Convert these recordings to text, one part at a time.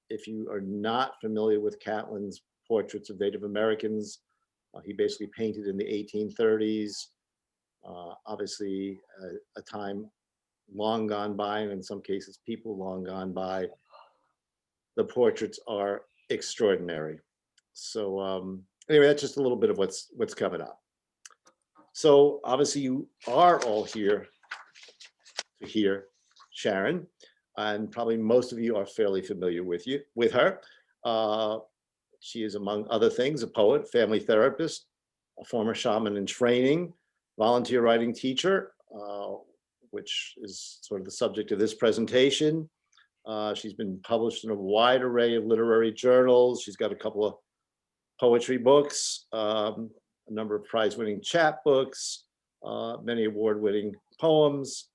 if you are not familiar with Catlin's portraits of Native Americans, he basically painted in the 1830s, obviously a time long gone by, and in some cases people long gone by. The portraits are extraordinary. So anyway, that's just a little bit of what's coming up. So obviously you are all here to hear Sharon, and probably most of you are fairly familiar with her. She is, among other things, a poet, family therapist, a former shaman in training, volunteer writing teacher, which is sort of the subject of this presentation. She's been published in a wide array of literary journals. She's got a couple of poetry books, a number of prize-winning chapbooks, many award-winning poems,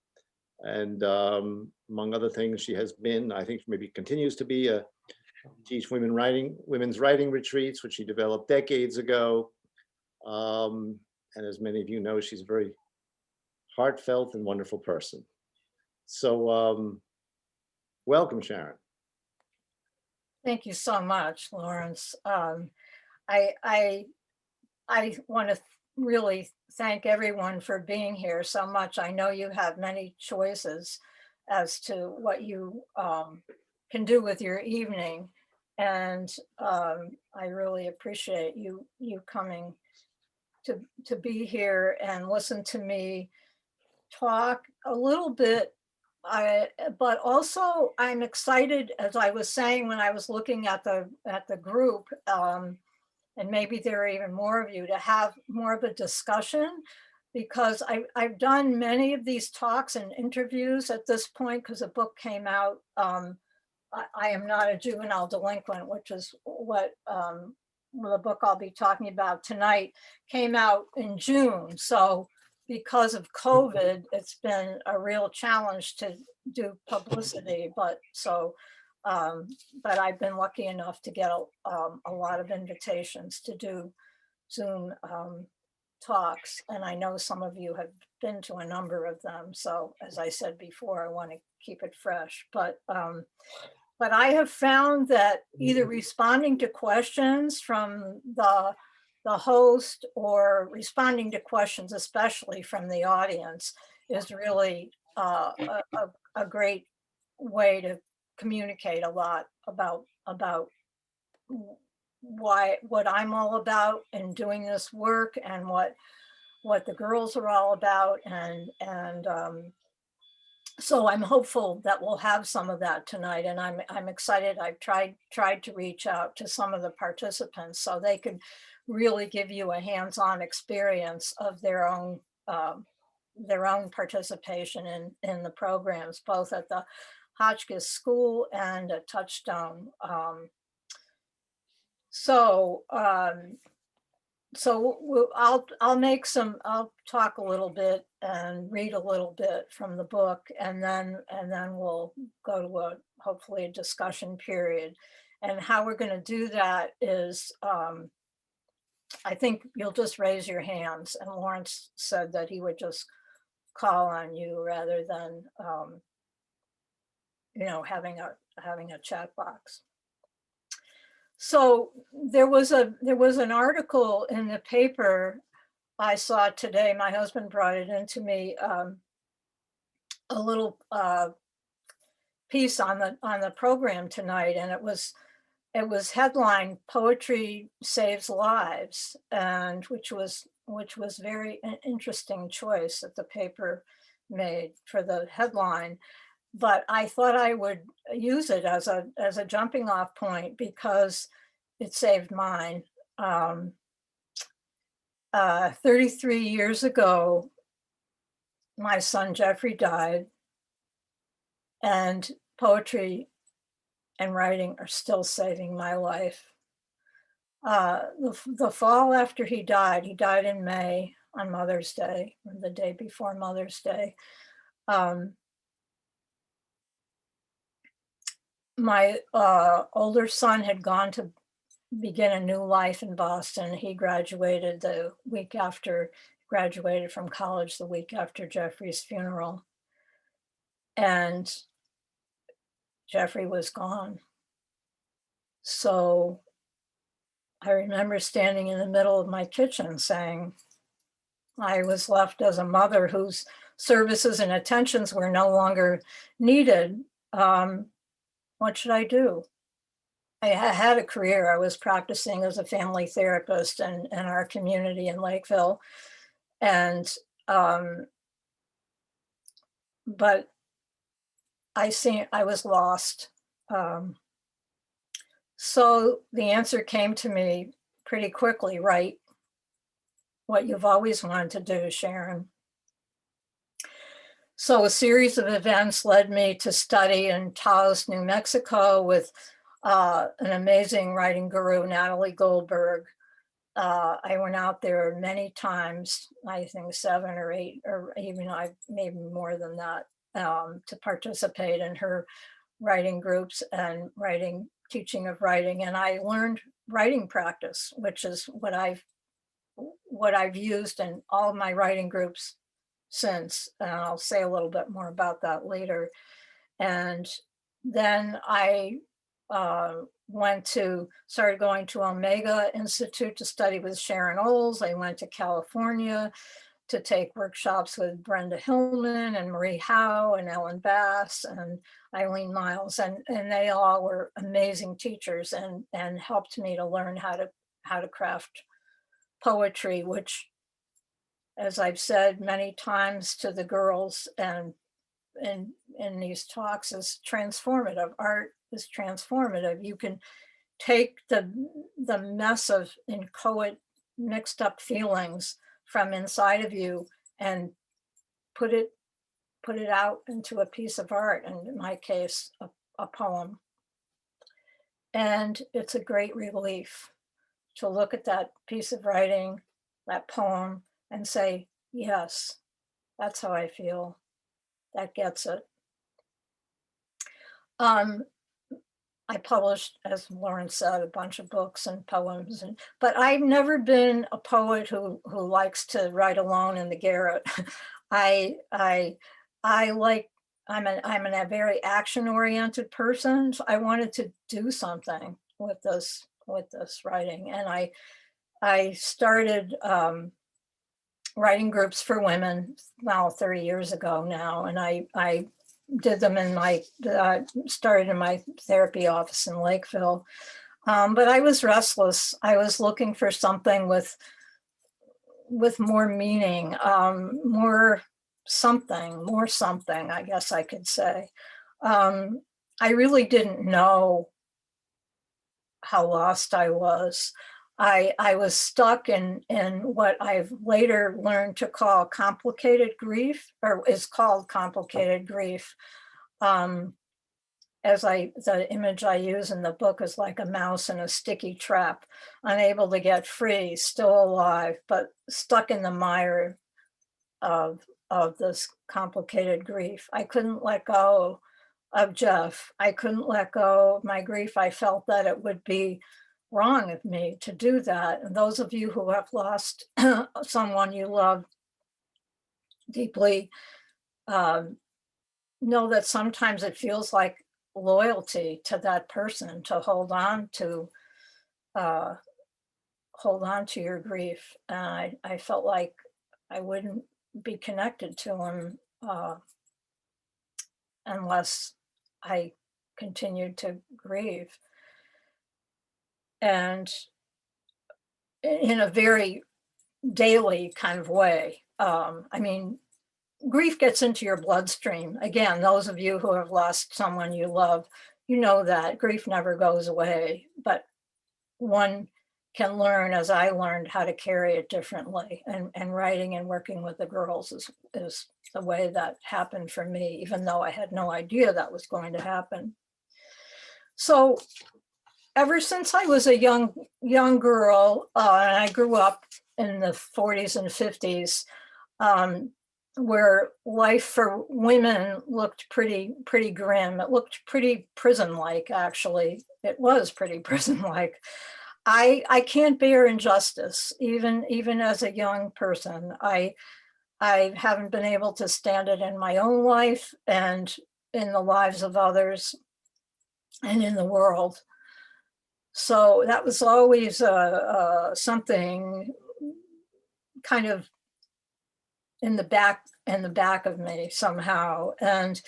and among other things, she has been, I think maybe continues to be, teach women's writing retreats, which she developed decades ago. And as many of you know, she's a very heartfelt and wonderful person. So welcome, Sharon. Thank you so much, Lawrence. I want to really thank everyone for being here so much. I know you have many choices as to what you can do with your evening, and I really appreciate you coming to be here and listen to me talk a little bit. But also I'm excited, as I was saying when I was looking at the group, and maybe there are even more of you, to have more of a discussion, because I've done many of these talks and interviews at this point, because a book came out, I Am Not a Juvenile Delinquent, which is what the book I'll be talking about tonight, came out in June. So because of COVID, it's been a real challenge to do publicity, but I've been lucky enough to get a lot of invitations to do Zoom talks, and I know some of you have been to a number of them. So as I said before, I want to keep it fresh, but I have found that either responding to questions from the host or responding to questions, especially from the audience, is really a great way to communicate a lot about what I'm all about in doing this work, and what the girls are all about, and so I'm hopeful that we'll have some of that tonight, and I'm excited. I've tried to reach out to some of the participants so they could really give you a hands-on experience of their own participation in the programs, both at the Hotchkiss School and at Touchstone. I'll talk a little bit and read a little bit from the book, and then we'll go to hopefully a discussion period. And how we're going to do that is, I think you'll just raise your hands, and Lawrence said that he would just call on you rather than having a chat box. So there was an article in the paper I saw today. My husband brought it into me, a little piece on the program tonight, and it was headlined "Poetry Saves Lives," and which was very an interesting choice that the paper made for the headline. But I thought I would use it as a jumping off point, because it saved mine. 33 years ago, my son Jeffrey died, and poetry and writing are still saving my life. The fall after he died in May on Mother's Day, or the day before Mother's Day. My older son had gone to begin a new life in Boston. He graduated from college the week after Jeffrey's funeral. And Jeffrey was gone. So I remember standing in the middle of my kitchen saying, I was left as a mother whose services and attentions were no longer needed. Um, what should I do? Had a career. I was practicing as a family therapist in our community in Lakeville. And, but I was lost. Um, so the answer came to me pretty quickly, right? What you've always wanted to do, Sharon. So a series of events led me to study in Taos, New Mexico with an amazing writing guru, Natalie Goldberg. I went out there many times, I think 7 or 8, or even maybe more than that, to participate in her writing groups and teaching of writing. And I learned writing practice, which is what I've used in all of my writing groups since. And I'll say a little bit more about that later. And then I started going to Omega Institute to study with Sharon Olds. I went to California to take workshops with Brenda Hillman and Marie Howe and Ellen Bass and Eileen Miles. And they all were amazing teachers and helped me to learn how to craft poetry, which, as I've said many times to the girls and in these talks, is transformative. Art is transformative. You can take the mess of inchoate, mixed up feelings from inside of you and put it out into a piece of art, and in my case, a poem. And it's a great relief to look at that piece of writing, that poem, and say, yes, that's how I feel. That gets it. I published, as Lauren said, a bunch of books and poems, but I've never been a poet who likes to write alone in the garret. I like, I'm a very action-oriented person. So I wanted to do something with this writing, and I started writing groups for women, now 30 years ago now, and I did them started in my therapy office in Lakeville. But I was restless. I was looking for something with more meaning, more something, I guess I could say. I really didn't know how lost I was. I was stuck in what I've later learned to call complicated grief, or is called complicated grief. The image I use in the book is like a mouse in a sticky trap, unable to get free, still alive, but stuck in the mire of this complicated grief. I couldn't let go of Jeff. I couldn't let go of my grief. I felt that it would be wrong of me to do that. And those of you who have lost someone you love deeply know that sometimes it feels like loyalty to that person to hold on to your grief. And I felt like I wouldn't be connected to him unless I continued to grieve. And in a very daily kind of way. I mean, grief gets into your bloodstream. Again, those of you who have lost someone you love, you know that grief never goes away, but one can learn, as I learned, how to carry it differently. And writing and working with the girls is the way that happened for me, even though I had no idea that was going to happen. So ever since I was a young girl, and I grew up in the 40s and 50s, where life for women looked pretty grim. It looked pretty prison-like, actually. It was pretty prison-like. I can't bear injustice, even as a young person. I haven't been able to stand it in my own life and in the lives of others and in the world. So that was always something kind of in the back of me somehow. And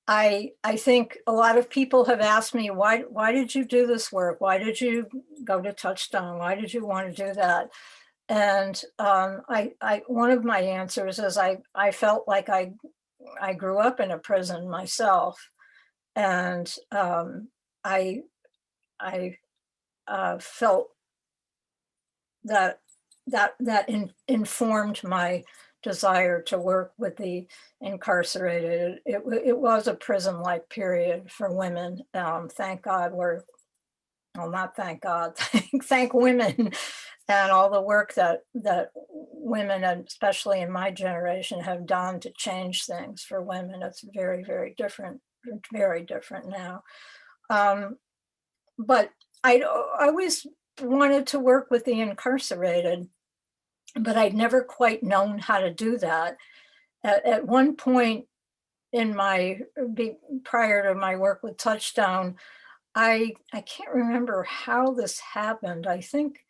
I think a lot of people have asked me, why did you do this work? Why did you go to Touchstone? Why did you want to do that? And one of my answers is I felt like I grew up in a prison myself, and I felt that informed my desire to work with the incarcerated. It was a prison-like period for women. Thank God well, not thank God, thank women and all the work that women, and especially in my generation, have done to change things for women. It's very, very different now. But I always wanted to work with the incarcerated, but I'd never quite known how to do that. At one point in prior to my work with Touchstone, I can't remember how this happened. I think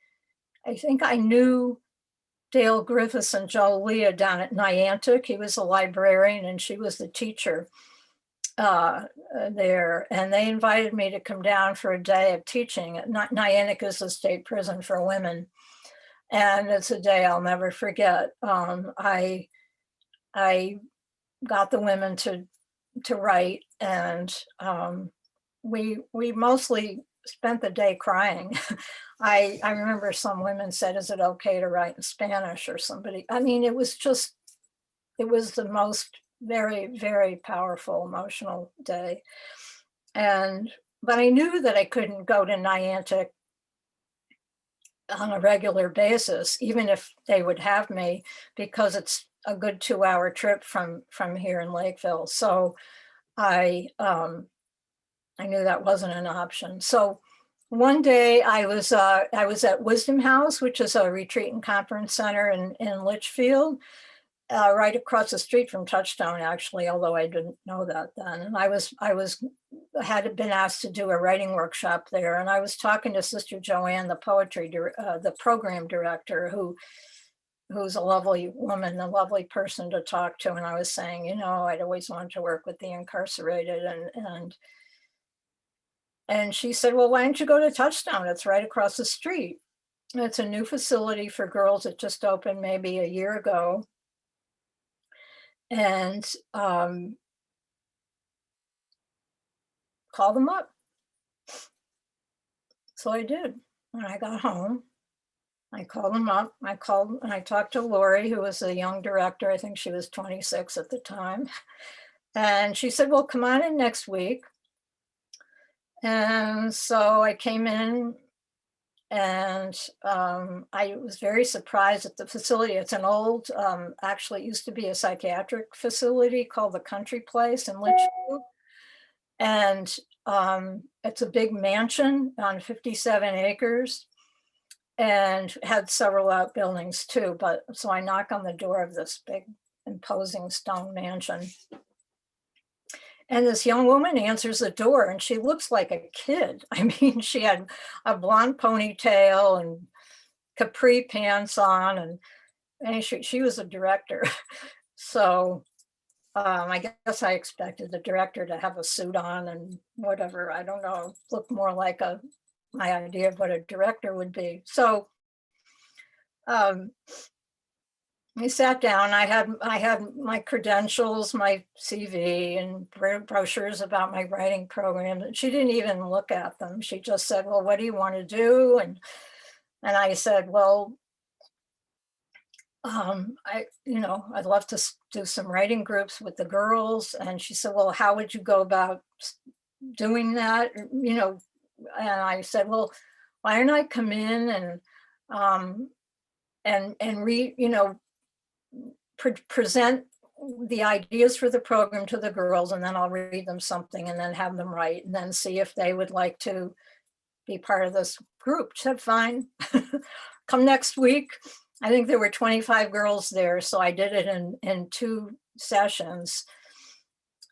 I knew Dale Griffiths and Joe Leah down at Niantic. He was a librarian and she was the teacher there. And they invited me to come down for a day of teaching. Niantic is a state prison for women. And it's a day I'll never forget. I got the women to write, and we mostly spent the day crying. I remember some women said, "Is it okay to write in Spanish?" or somebody. I mean, it was the most very, very powerful emotional day. But I knew that I couldn't go to Niantic on a regular basis, even if they would have me, because it's a good 2-hour trip from here in Lakeville. So I knew that wasn't an option. So one day I was at Wisdom House, which is a retreat and conference center in Litchfield, right across the street from Touchstone, actually, although I didn't know that then. And had been asked to do a writing workshop there, and I was talking to Sister Joanne, the program director, who's a lovely woman, a lovely person to talk to. And I was saying, I'd always wanted to work with the incarcerated, and she said, well, why don't you go to Touchstone? It's right across the street. It's a new facility for girls that just opened maybe a year ago. And call them up. So I did. When I got home, I called them up. I talked to Lori, who was the young director. I think she was 26 at the time. And she said, well, come on in next week. And so I came in, and I was very surprised at the facility. It's an old, actually it used to be a psychiatric facility called the Country Place in Litchfield. And it's a big mansion on 57 acres and had several outbuildings too. So I knock on the door of this big imposing stone mansion. And this young woman answers the door, and she looks like a kid. I mean, she had a blonde ponytail and capri pants on, and she was a director. So I guess I expected the director to have a suit on and whatever, I don't know, look more like my idea of what a director would be. So we sat down. I had my credentials, my CV, and brochures about my writing program. And she didn't even look at them. She just said, well, what do you want to do? And I said, well, I'd love to do some writing groups with the girls. And she said, well, how would you go about doing that? And I said, well, why don't I come in and read, present the ideas for the program to the girls, and then I'll read them something and then have them write, and then see if they would like to be part of this group. She said, fine. Come next week. I think there were 25 girls there, so I did it in 2 sessions.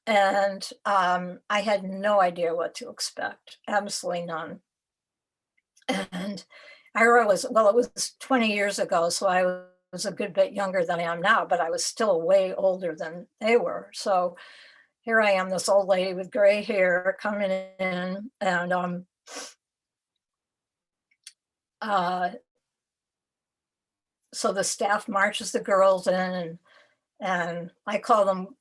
And I had no idea what to expect, absolutely none. And I was, well, it was 20 years ago, so I was a good bit younger than I am now, but I was still way older than they were. So here I am, this old lady with gray hair coming in, and uh, so the staff marches the girls in, and I call them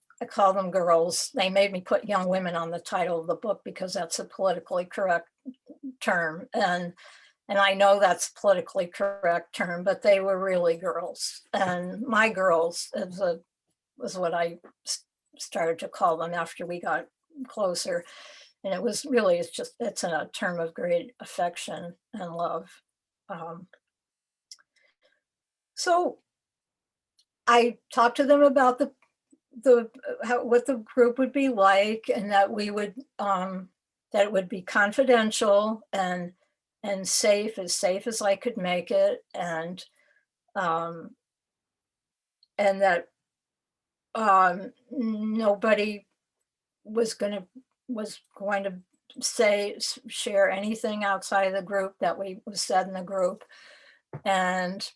girls. They made me put young women on the title of the book because that's a politically correct term, and I know that's a politically correct term, but they were really girls, and my girls was what I started to call them after we got closer. And it was really, it's a term of great affection and love. Um, so I talked to them about what the group would be like, and that we would that it would be confidential and safe as I could make it, um, and that nobody was going to share anything outside of the group that was said in the group, and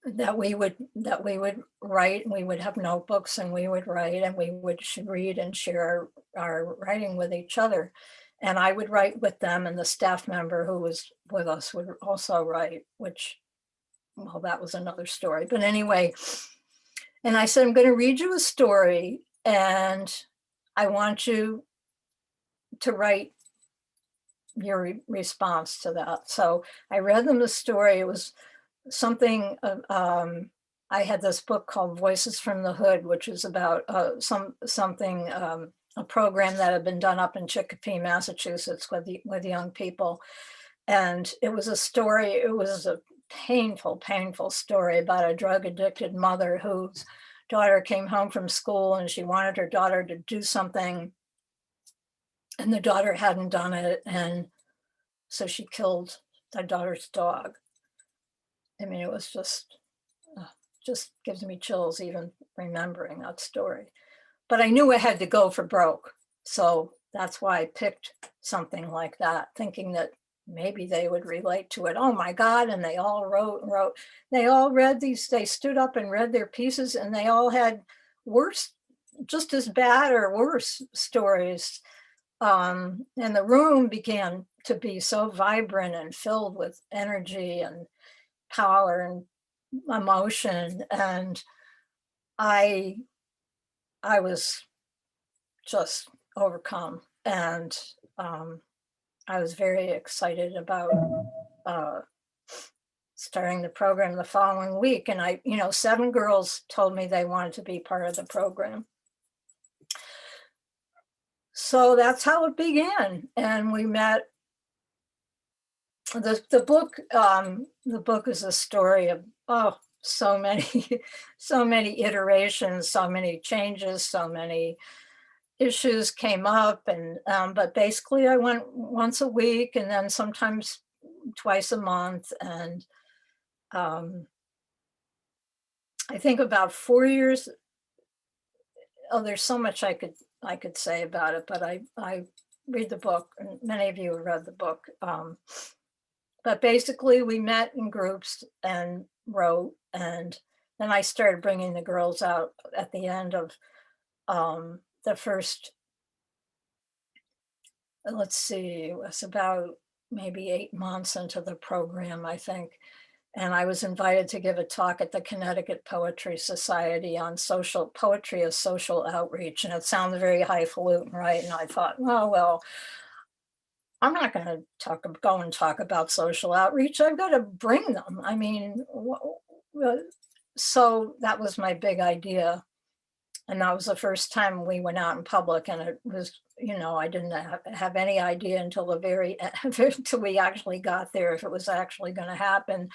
that we would write, and we would have notebooks, and we would write, and we would read and share our writing with each other. And I would write with them, and the staff member who was with us would also write, which, well, that was another story. But anyway, and I said, I'm going to read you a story, and I want you to write your response to that. So I read them the story. It was something, I had this book called Voices from the Hood, which is about a program that had been done up in Chicopee, Massachusetts with young people. And it was a painful story about a drug addicted mother whose daughter came home from school, and she wanted her daughter to do something, and the daughter hadn't done it. And so she killed their daughter's dog. I mean, it was just gives me chills even remembering that story. But I knew I had to go for broke. So that's why I picked something like that, thinking that maybe they would relate to it. Oh my God. And they all wrote and wrote. They all they stood up and read their pieces, and they all had worse, just as bad or worse stories. And the room began to be so vibrant and filled with energy and power and emotion, and I was just overcome, and I was very excited about uh, starting the program the following week. And 7 girls told me they wanted to be part of the program. So that's how it began, and we met. The book is a story of so many so many iterations, so many changes, so many issues came up, and but basically I went once a week, and then sometimes twice a month. And um, I think about 4 years. Oh, there's so much I could say about it, but I read the book, and many of you have read the book. But basically, we met in groups and wrote, and then I started bringing the girls out at the end of the first, let's see, it was about maybe 8 months into the program, I think. And I was invited to give a talk at the Connecticut Poetry Society on social poetry as social outreach. And it sounds very highfalutin, right? And I thought, oh, well, I'm not going to go and talk about social outreach. I've got to bring them. I mean, so that was my big idea. And that was the first time we went out in public. And it was, I didn't have any idea until the very end, until we actually got there, if it was actually going to happen.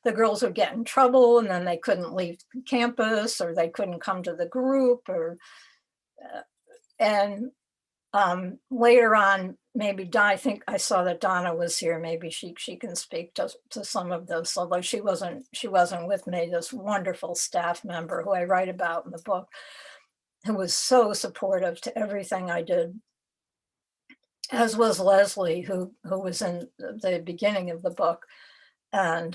The girls would get in trouble, and then they couldn't leave campus, or they couldn't come to the group, and later on, maybe I think I saw that Donna was here. Maybe she can speak to some of this, although she wasn't with me. This wonderful staff member who I write about in the book, who was so supportive to everything I did. as was Leslie, who was in the beginning of the book. And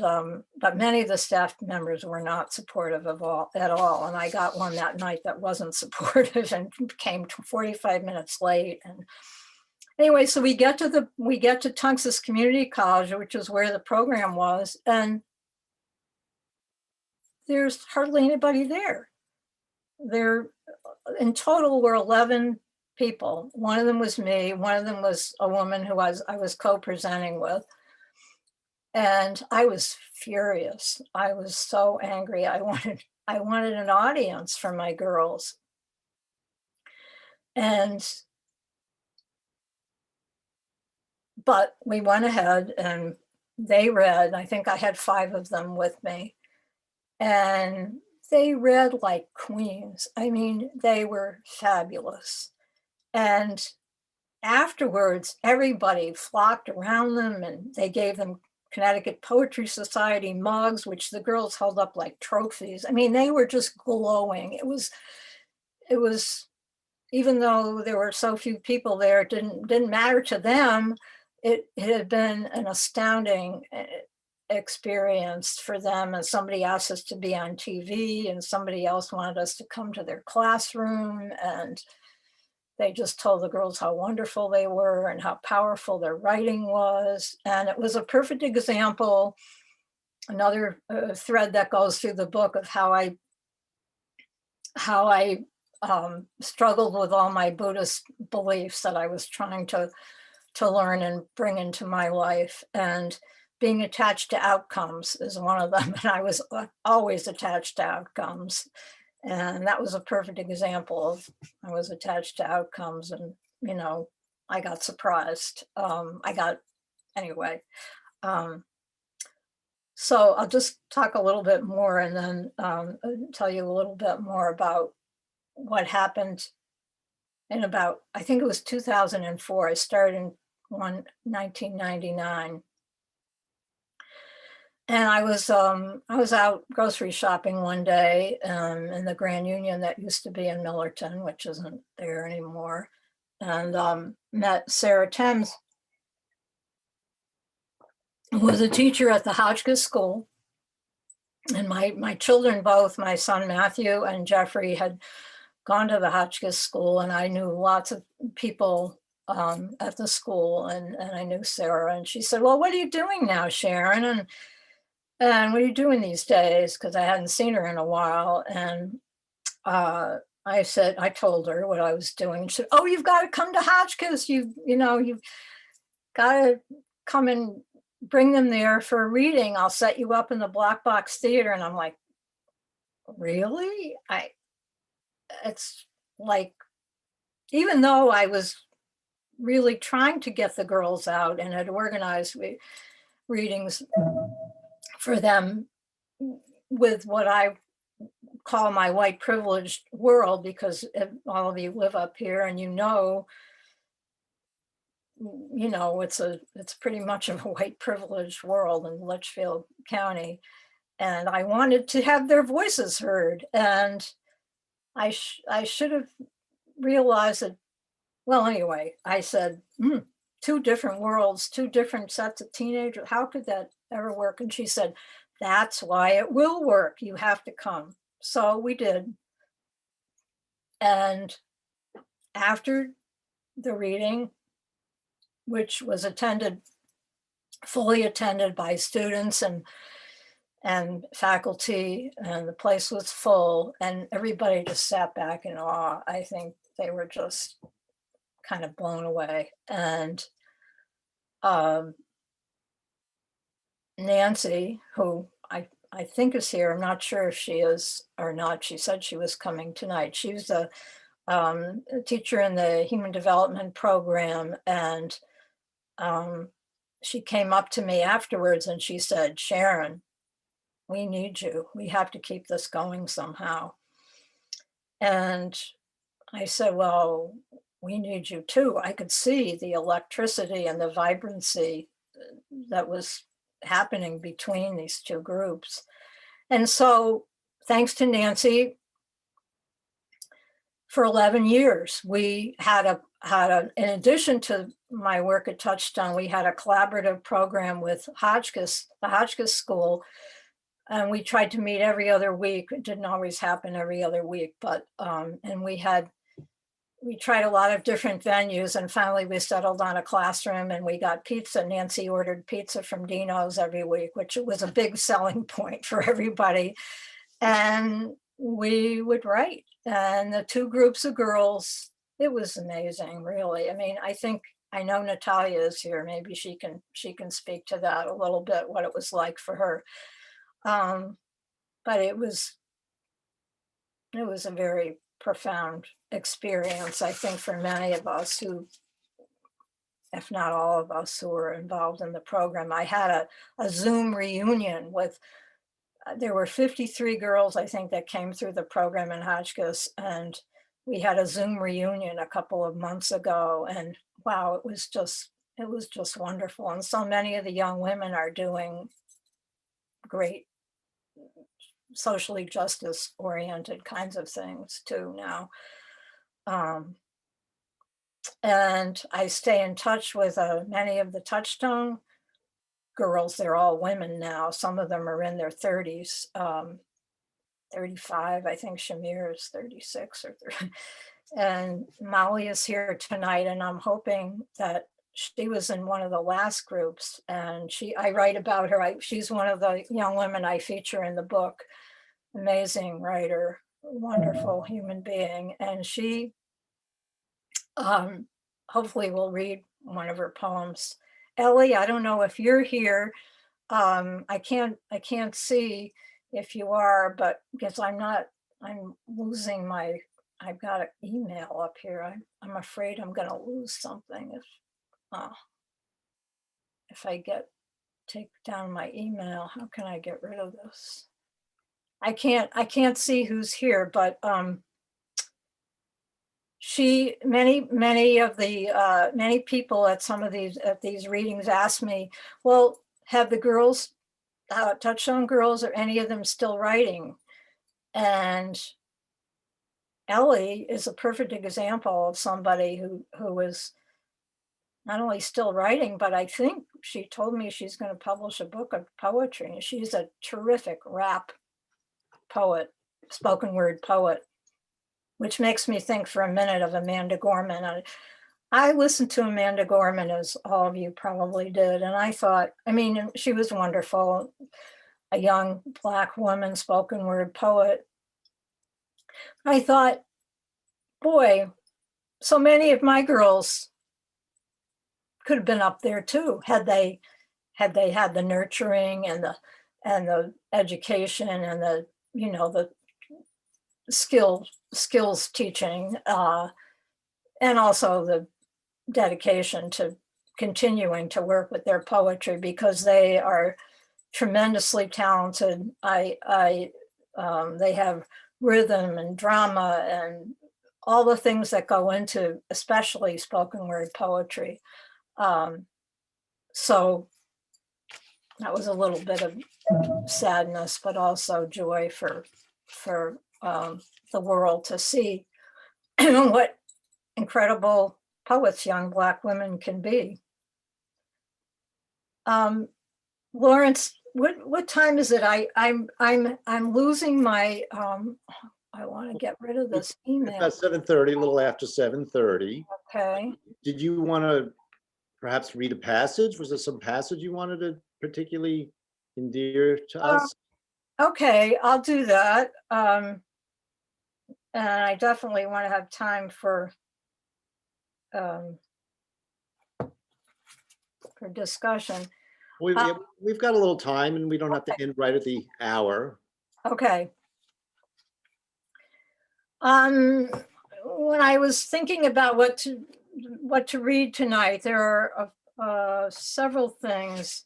but many of the staff members were not supportive of at all. And I got one that night that wasn't supportive and came 45 minutes late. And anyway, so we get to Tungus Community College, which is where the program was, and there's hardly anybody there. There, in total, were 11 people. One of them was me. One of them was a woman who I was co-presenting with. And I was furious. I was so angry. I wanted an audience for my girls. But we went ahead and they read. I think I had 5 of them with me. And they read like queens. I mean, they were fabulous. And afterwards, everybody flocked around them and they gave them Connecticut Poetry Society mugs, which the girls held up like trophies. I mean, they were just glowing. It was, even though there were so few people there, it didn't matter to them. It had been an astounding experience for them. And somebody asked us to be on TV, and somebody else wanted us to come to their classroom, and they just told the girls how wonderful they were and how powerful their writing was. And it was a perfect example, another thread that goes through the book, of how I struggled with all my Buddhist beliefs that I was trying to learn and bring into my life. And being attached to outcomes is one of them. And I was always attached to outcomes. And that was a perfect example of, I was attached to outcomes, and, you know, I got surprised. Anyway. So I'll just talk a little bit more and then tell you a little bit more about what happened in about, I think it was 2004. I started in 1999. And I was out grocery shopping one day in the Grand Union that used to be in Millerton, which isn't there anymore, and met Sarah Thames, who was a teacher at the Hotchkiss School. And my children, both my son Matthew and Jeffrey, had gone to the Hotchkiss School, and I knew lots of people at the school, and I knew Sarah. And she said, "Well, what are you doing now, Sharon? And what are you doing these days?" Because I hadn't seen her in a while. And I told her what I was doing. She said, "Oh, you've got to come to Hotchkiss. You've got to come and bring them there for a reading. I'll set you up in the Black Box Theater." And I'm like, really? It's like, even though I was really trying to get the girls out and had organized readings for them with what I call my white privileged world, because all of you live up here and it's pretty much of a white privileged world in Litchfield County. And I wanted to have their voices heard. And I should have realized that. Well, anyway, I said, 2 different worlds, 2 different sets of teenagers. How could that ever work? And she said, "That's why it will work. You have to come." So we did. And after the reading, which was fully attended by students and faculty, and the place was full, and everybody just sat back in awe. I think they were just kind of blown away. And Nancy, who I think is here, I'm not sure if she is or not. She said she was coming tonight. She was a teacher in the Human Development Program, and she came up to me afterwards and she said, "Sharon, we need you. We have to keep this going somehow." And I said, "Well, we need you too." I could see the electricity and the vibrancy that was happening between these 2 groups. And so, thanks to Nancy, for 11 years. We had in addition to my work at Touchstone, we had a collaborative program with Hotchkiss, the Hotchkiss School, and we tried to meet every other week. It didn't always happen every other week, but, and we tried a lot of different venues, and finally we settled on a classroom, and we got pizza. Nancy ordered pizza from Dino's every week, which was a big selling point for everybody. And we would write, and the two groups of girls, it was amazing, really. I mean, I know Natalia is here. Maybe she can speak to that a little bit, what it was like for her. But it was a very profound experience, I think, for many of us who, if not all of us, who were involved in the program. I had a Zoom reunion with, there were 53 girls, I think, that came through the program in Hotchkiss, and we had a Zoom reunion a couple of months ago, and wow, it was just wonderful. And so many of the young women are doing great socially justice oriented kinds of things too now. And I stay in touch with many of the Touchstone girls. They're all women now. Some of them are in their 30s, 35. I think Shamir is 36 or 30. And Molly is here tonight, and I'm hoping that she was in one of the last groups, and I write about her. She's one of the young women I feature in the book. Amazing writer, wonderful human being. And she hopefully will read one of her poems. Ellie, I don't know if you're here. I can't see if you are, but because I'm losing I've got an email up here. I'm afraid I'm gonna lose something if I take down my email. How can I get rid of this? I can't see who's here, but many people at these readings asked me, well, have the girls, Touchstone girls, or any of them still writing? And Ellie is a perfect example of somebody who is not only still writing, but I think she told me she's going to publish a book of poetry. And she's a terrific rap poet, spoken word poet, which makes me think for a minute of Amanda Gorman. I listened to Amanda Gorman, as all of you probably did, and I thought, I mean, she was wonderful, a young Black woman, spoken word poet. I thought, boy, so many of my girls could have been up there too, had they had the nurturing and the education and the skills teaching, and also the dedication to continuing to work with their poetry, because they are tremendously talented. They have rhythm and drama and all the things that go into especially spoken word poetry. So that was a little bit of sadness, but also joy for the world to see what incredible poets young Black women can be. Lawrence, what time is it? I'm losing my. I want to get rid of this email. About 7:30, a little after 7:30. Okay. Did you want to perhaps read a passage? Was there some passage you wanted to particularly endear to us? Okay, I'll do that. And I definitely want to have time for discussion. We've got a little time, and we don't have to end right at the hour. Okay. When I was thinking about what to read tonight, there are several things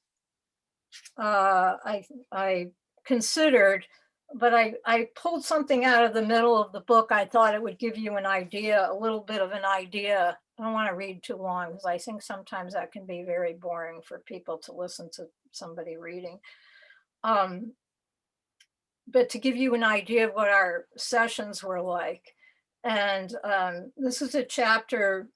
I considered, but I pulled something out of the middle of the book. I thought it would give you an idea, a little bit of an idea. I don't want to read too long, because I think sometimes that can be very boring for people to listen to somebody reading. But to give you an idea of what our sessions were like. And this is a chapter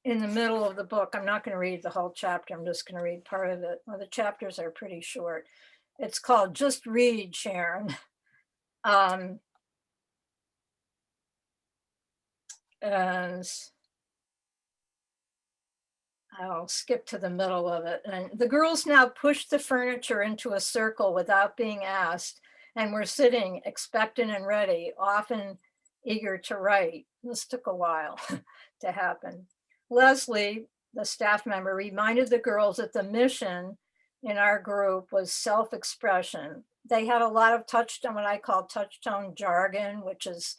in the middle of the book. I'm not going to read the whole chapter. I'm just going to read part of it. Well, the chapters are pretty short. It's called Just Read, Sharon. And I'll skip to the middle of it. And the girls now pushed the furniture into a circle without being asked, and were sitting expectant and ready, often eager to write. This took a while to happen. Leslie, the staff member, reminded the girls that the mission in our group was self-expression. They had a lot of touchstone, what I call touchstone jargon, which is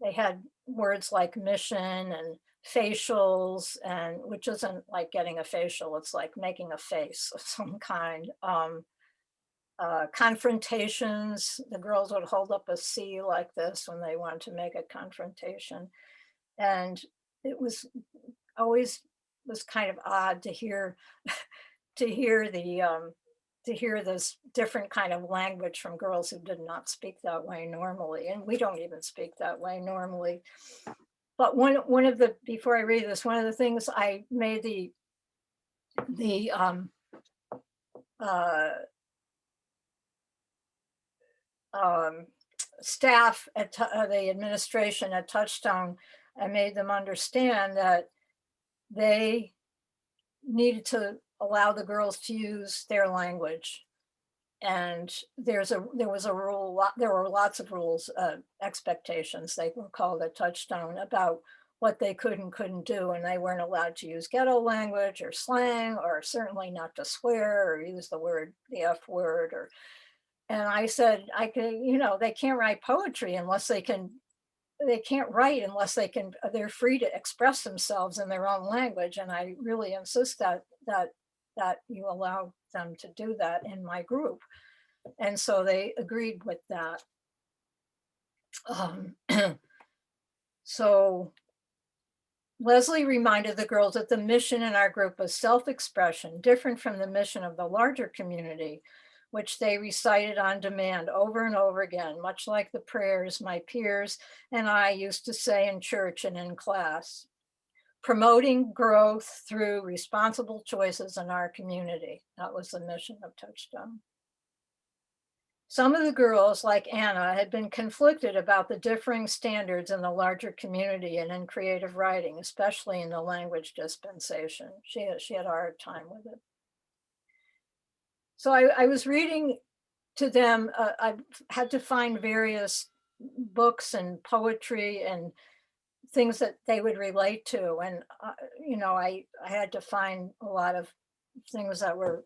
they had words like mission and facials, and which isn't like getting a facial, it's like making a face of some kind. Confrontations, the girls would hold up a C like this when they wanted to make a confrontation. And it was always was kind of odd to hear to hear the to hear this different kind of language from girls who did not speak that way normally, and we don't even speak that way normally. But one of the before I read this, one of the things I made the uh, staff at the administration at Touchstone, I made them understand that they needed to allow the girls to use their language. And there was a rule, there were lots of rules, expectations, they were called at Touchstone, about what they could and couldn't do. And they weren't allowed to use ghetto language or slang, or certainly not to swear or use the F word. And I said, I can, they can't write poetry unless they can't write unless they're free to express themselves in their own language. And I really insist that you allow them to do that in my group. And so they agreed with that. So Leslie reminded the girls that the mission in our group was self-expression, different from the mission of the larger community, which they recited on demand over and over again, much like the prayers my peers and I used to say in church and in class. Promoting growth through responsible choices in our community. That was the mission of Touchstone. Some of the girls, like Anna, had been conflicted about the differing standards in the larger community and in creative writing, especially in the language dispensation. She had a hard time with it. So I was reading to them. I had to find various books and poetry and things that they would relate to. And, I had to find a lot of things that were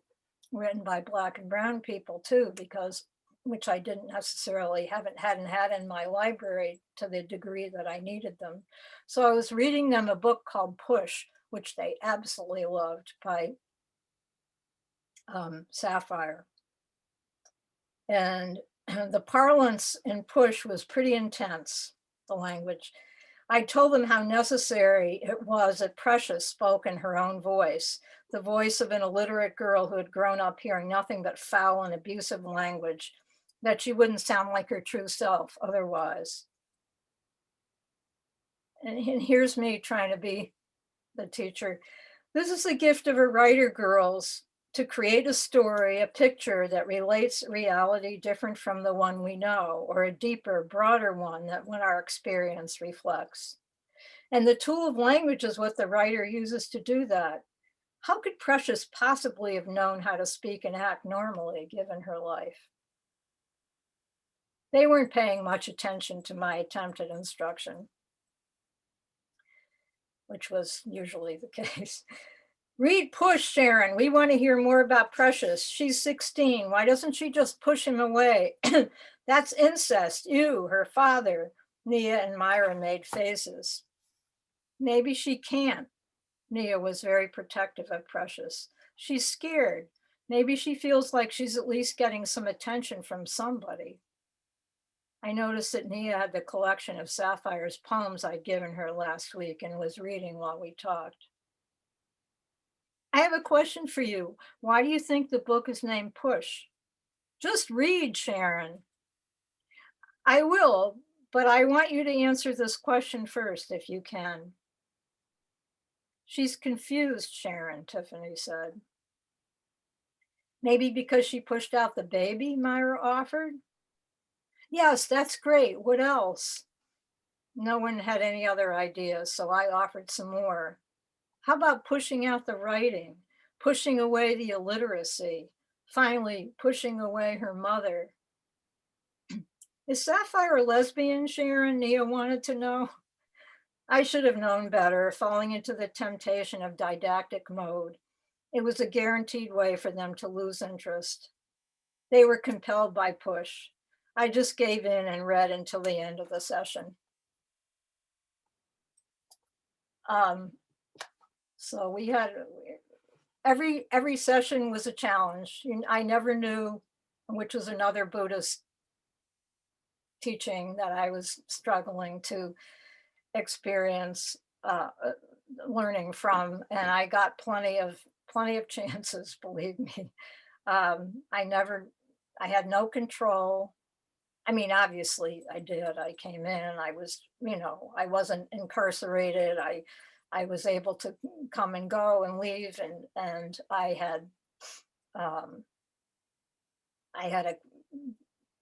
written by Black and brown people too, which I didn't necessarily hadn't had in my library to the degree that I needed them. So I was reading them a book called Push, which they absolutely loved, by Sapphire. And the parlance in Push was pretty intense, the language. I told them how necessary it was that Precious spoke in her own voice, the voice of an illiterate girl who had grown up hearing nothing but foul and abusive language, that she wouldn't sound like her true self otherwise. And here's me trying to be the teacher. This is the gift of a writer, girls, to create a story, a picture that relates reality different from the one we know, or a deeper, broader one that when our experience reflects. And the tool of language is what the writer uses to do that. How could Precious possibly have known how to speak and act normally given her life? They weren't paying much attention to my attempt at instruction, which was usually the case. Read Push, Sharon. We want to hear more about Precious. She's 16. Why doesn't she just push him away? That's incest. You, her father. Nia and Myra made faces. Maybe she can't. Nia was very protective of Precious. She's scared. Maybe she feels like she's at least getting some attention from somebody. I noticed that Nia had the collection of Sapphire's poems I'd given her last week and was reading while we talked. I have a question for you. Why do you think the book is named Push? Just read, Sharon. I will, But I want you to answer this question first, if you can. She's confused, Sharon, Tiffany said. Maybe because she pushed out the baby, Myra offered. Yes, that's great. What else? No one had any other ideas, so I offered some more. How about pushing out the writing, pushing away the illiteracy, finally pushing away her mother? Is Sapphire a lesbian, Sharon? Nia wanted to know. I should have known better, falling into the temptation of didactic mode. It was a guaranteed way for them to lose interest. They were compelled by push. I just gave in and read until the end of the session. Um, so we had every session was a challenge. I never knew, which was another Buddhist teaching that I was struggling to experience learning from, and I got plenty of chances, believe me. I had no control. I mean, obviously I did. I came in, I was, I wasn't incarcerated. I was able to come and go and leave, and um, I had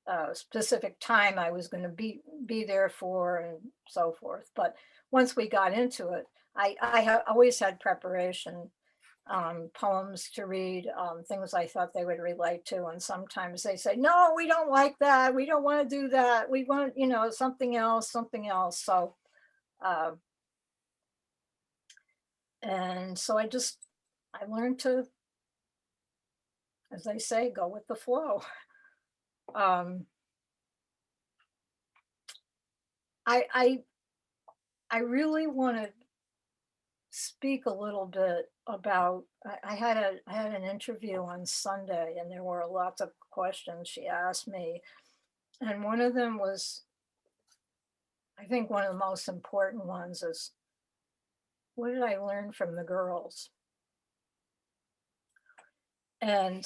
a specific time I was going to be there for, and so forth. But once we got into it, always had preparation, poems to read, things I thought they would relate to. And sometimes they say, no, we don't like that. We don't want to do that. We want, something else, something else. So, uh, and so I learned to, as they say, go with the flow. Um, I, I, I really want to speak a little bit about, I had an interview on Sunday, and there were lots of questions she asked me. And one of them was, I think one of the most important ones is, what did I learn from the girls? And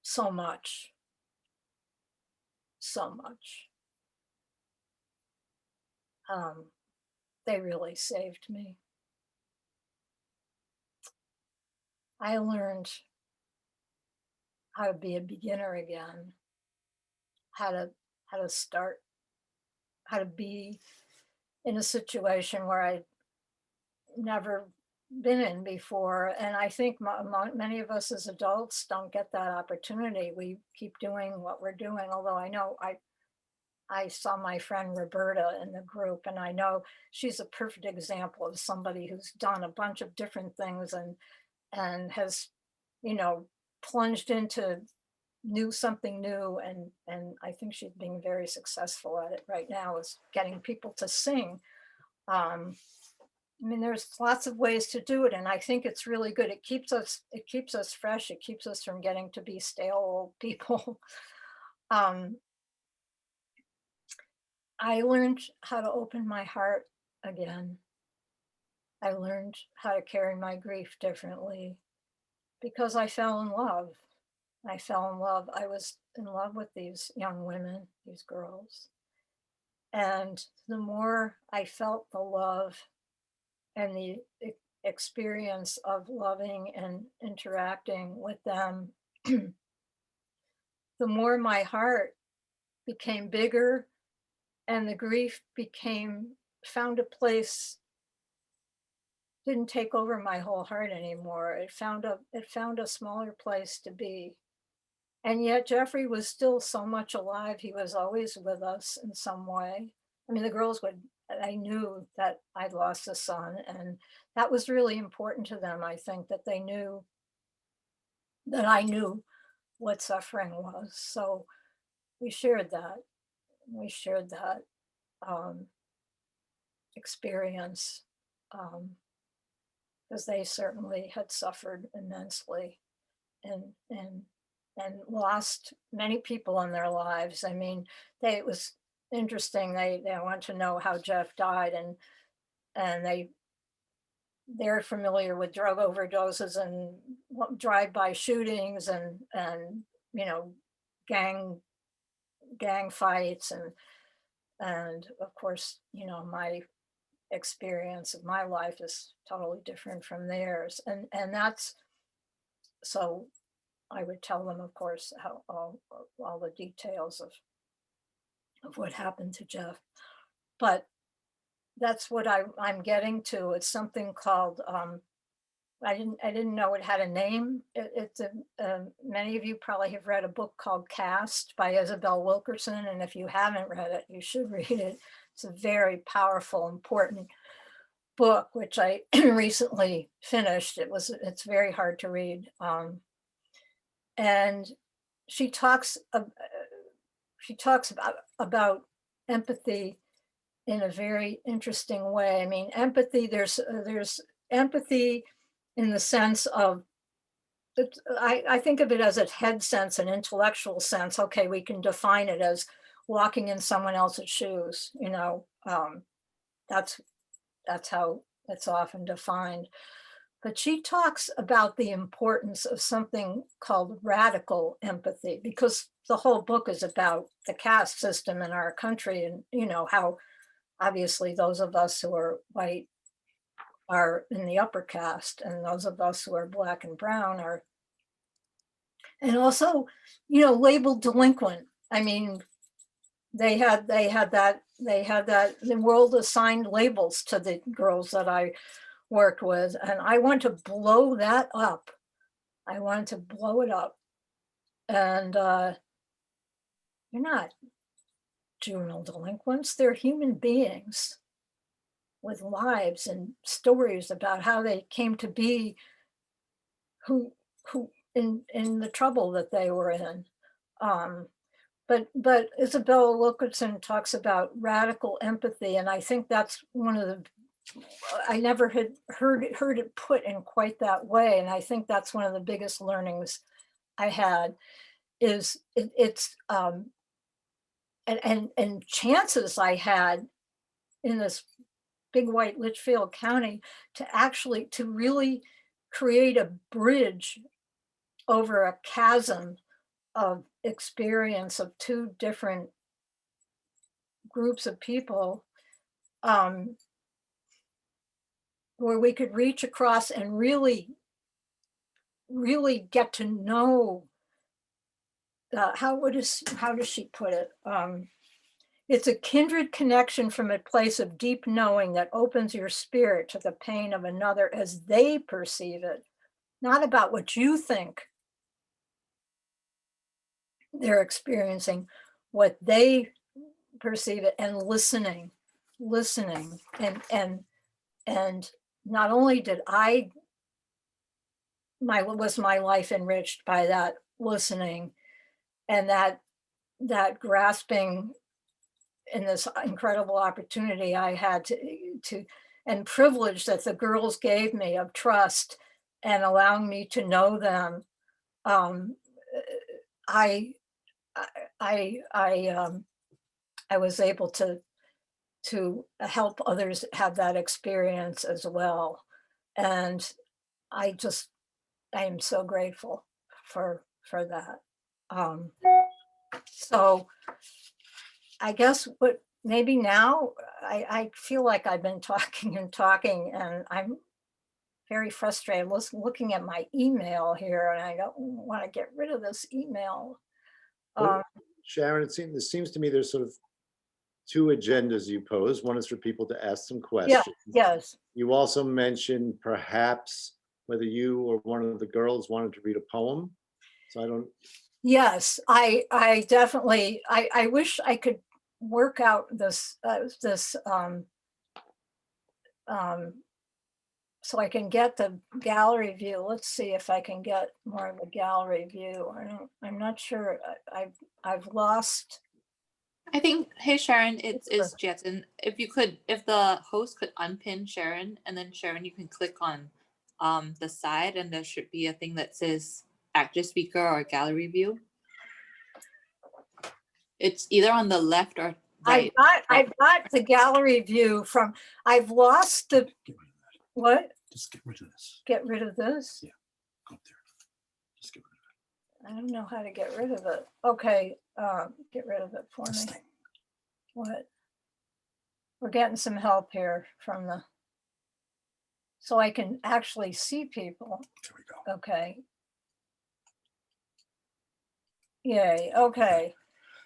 so much, so much. They really saved me. I learned how to be a beginner again, how to start, how to be in a situation where I'd never been in before. And I think many of us as adults don't get that opportunity. We keep doing what we're doing, although I know I saw my friend Roberta in the group, and I know she's a perfect example of somebody who's done a bunch of different things and has, plunged into something new, and I think she's being very successful at it right now, is getting people to sing. I mean, there's lots of ways to do it, and I think it's really good. It keeps us fresh. It keeps us from getting to be stale old people. um, I learned how to open my heart again. I learned how to carry my grief differently because I fell in love. I fell in love. I was in love with these young women, these girls. And the more I felt the love and the experience of loving and interacting with them, the more my heart became bigger, and the grief found a place, didn't take over my whole heart anymore. It found a smaller place to be. And yet Jeffrey was still so much alive. He was always with us in some way. I mean, I knew that I'd lost a son, and that was really important to them. I think that they knew that I knew what suffering was. So we shared that. We shared that um, experience, because they certainly had suffered immensely, and and and lost many people in their lives. I mean, it was interesting. They want to know how Jeff died, and they're familiar with drug overdoses and drive-by shootings and you know gang gang fights, and And of course, you know, my experience of my life is totally different from theirs. And that's, so I would tell them, of course, how all the details of what happened to Jeff. But that's what I'm getting to. It's something called, I didn't know it had a name. It's a, many of you probably have read a book called Cast by Isabel Wilkerson, and if you haven't read it, you should read it. It's a very powerful, important book, which I recently finished. It's very hard to read, and she talks about empathy in a very interesting way. I mean, empathy. There's empathy in the sense of, I think of it as a head sense, an intellectual sense. Okay, we can define it as walking in someone else's shoes. You know, that's how it's often defined. But she talks about the importance of something called radical empathy, because the whole book is about the caste system in our country, and you know how obviously those of us who are white are in the upper caste, and those of us who are black and brown are, and also, you know, labeled delinquent. I mean, they had that the world assigned labels to the girls that I worked with, and I want to blow that up. I wanted to blow it up. And you're not juvenile delinquents, they're human beings with lives and stories about how they came to be who in the trouble that they were in. Um, but Isabella Wilkerson talks about radical empathy, and I think that's one of the, I never had heard it put in quite that way, and I think that's one of the biggest learnings I had. Is it's and chances I had in this big white Litchfield County to really create a bridge over a chasm of experience of two different groups of people, where we could reach across and really get to know, how does she put it? It's a kindred connection from a place of deep knowing that opens your spirit to the pain of another as they perceive it, not about what you think they're experiencing, what they perceive it, and listening, and not only did was my life enriched by that listening and that grasping in this incredible opportunity I had to and privilege that the girls gave me of trust and allowing me to know them. Um, I I I was able to help others have that experience as well, and I just I am so grateful for that. Um, so I guess what maybe now I feel like I've been talking and talking, and I'm very frustrated looking at my email here, and I don't want to get rid of this email. Well, Um, Sharon, it seems to me there's sort of two agendas you pose. One is for people to ask some yeah, questions. yes, You also mentioned perhaps whether you or one of the girls wanted to read a poem. So I don't, yes, I definitely I wish I could work out this um, so I can get the gallery view. Let's see if I can get more of a gallery view. I'm not sure. I've lost. I think, hey Sharon, it's Sure. Jetson. If the host could unpin Sharon, and then Sharon, you can click on the side, and there should be a thing that says active speaker or gallery view. It's either on the left or right. I've got the gallery view from, I've lost the, what? Just get rid of this. Get rid of this? Yeah. Go up there. Just get rid of it. I don't know how to get rid of it. Okay, get rid of it for This me. thing. What? We're getting some help here from the, so I can actually see people. There we go. Okay. Yay, okay.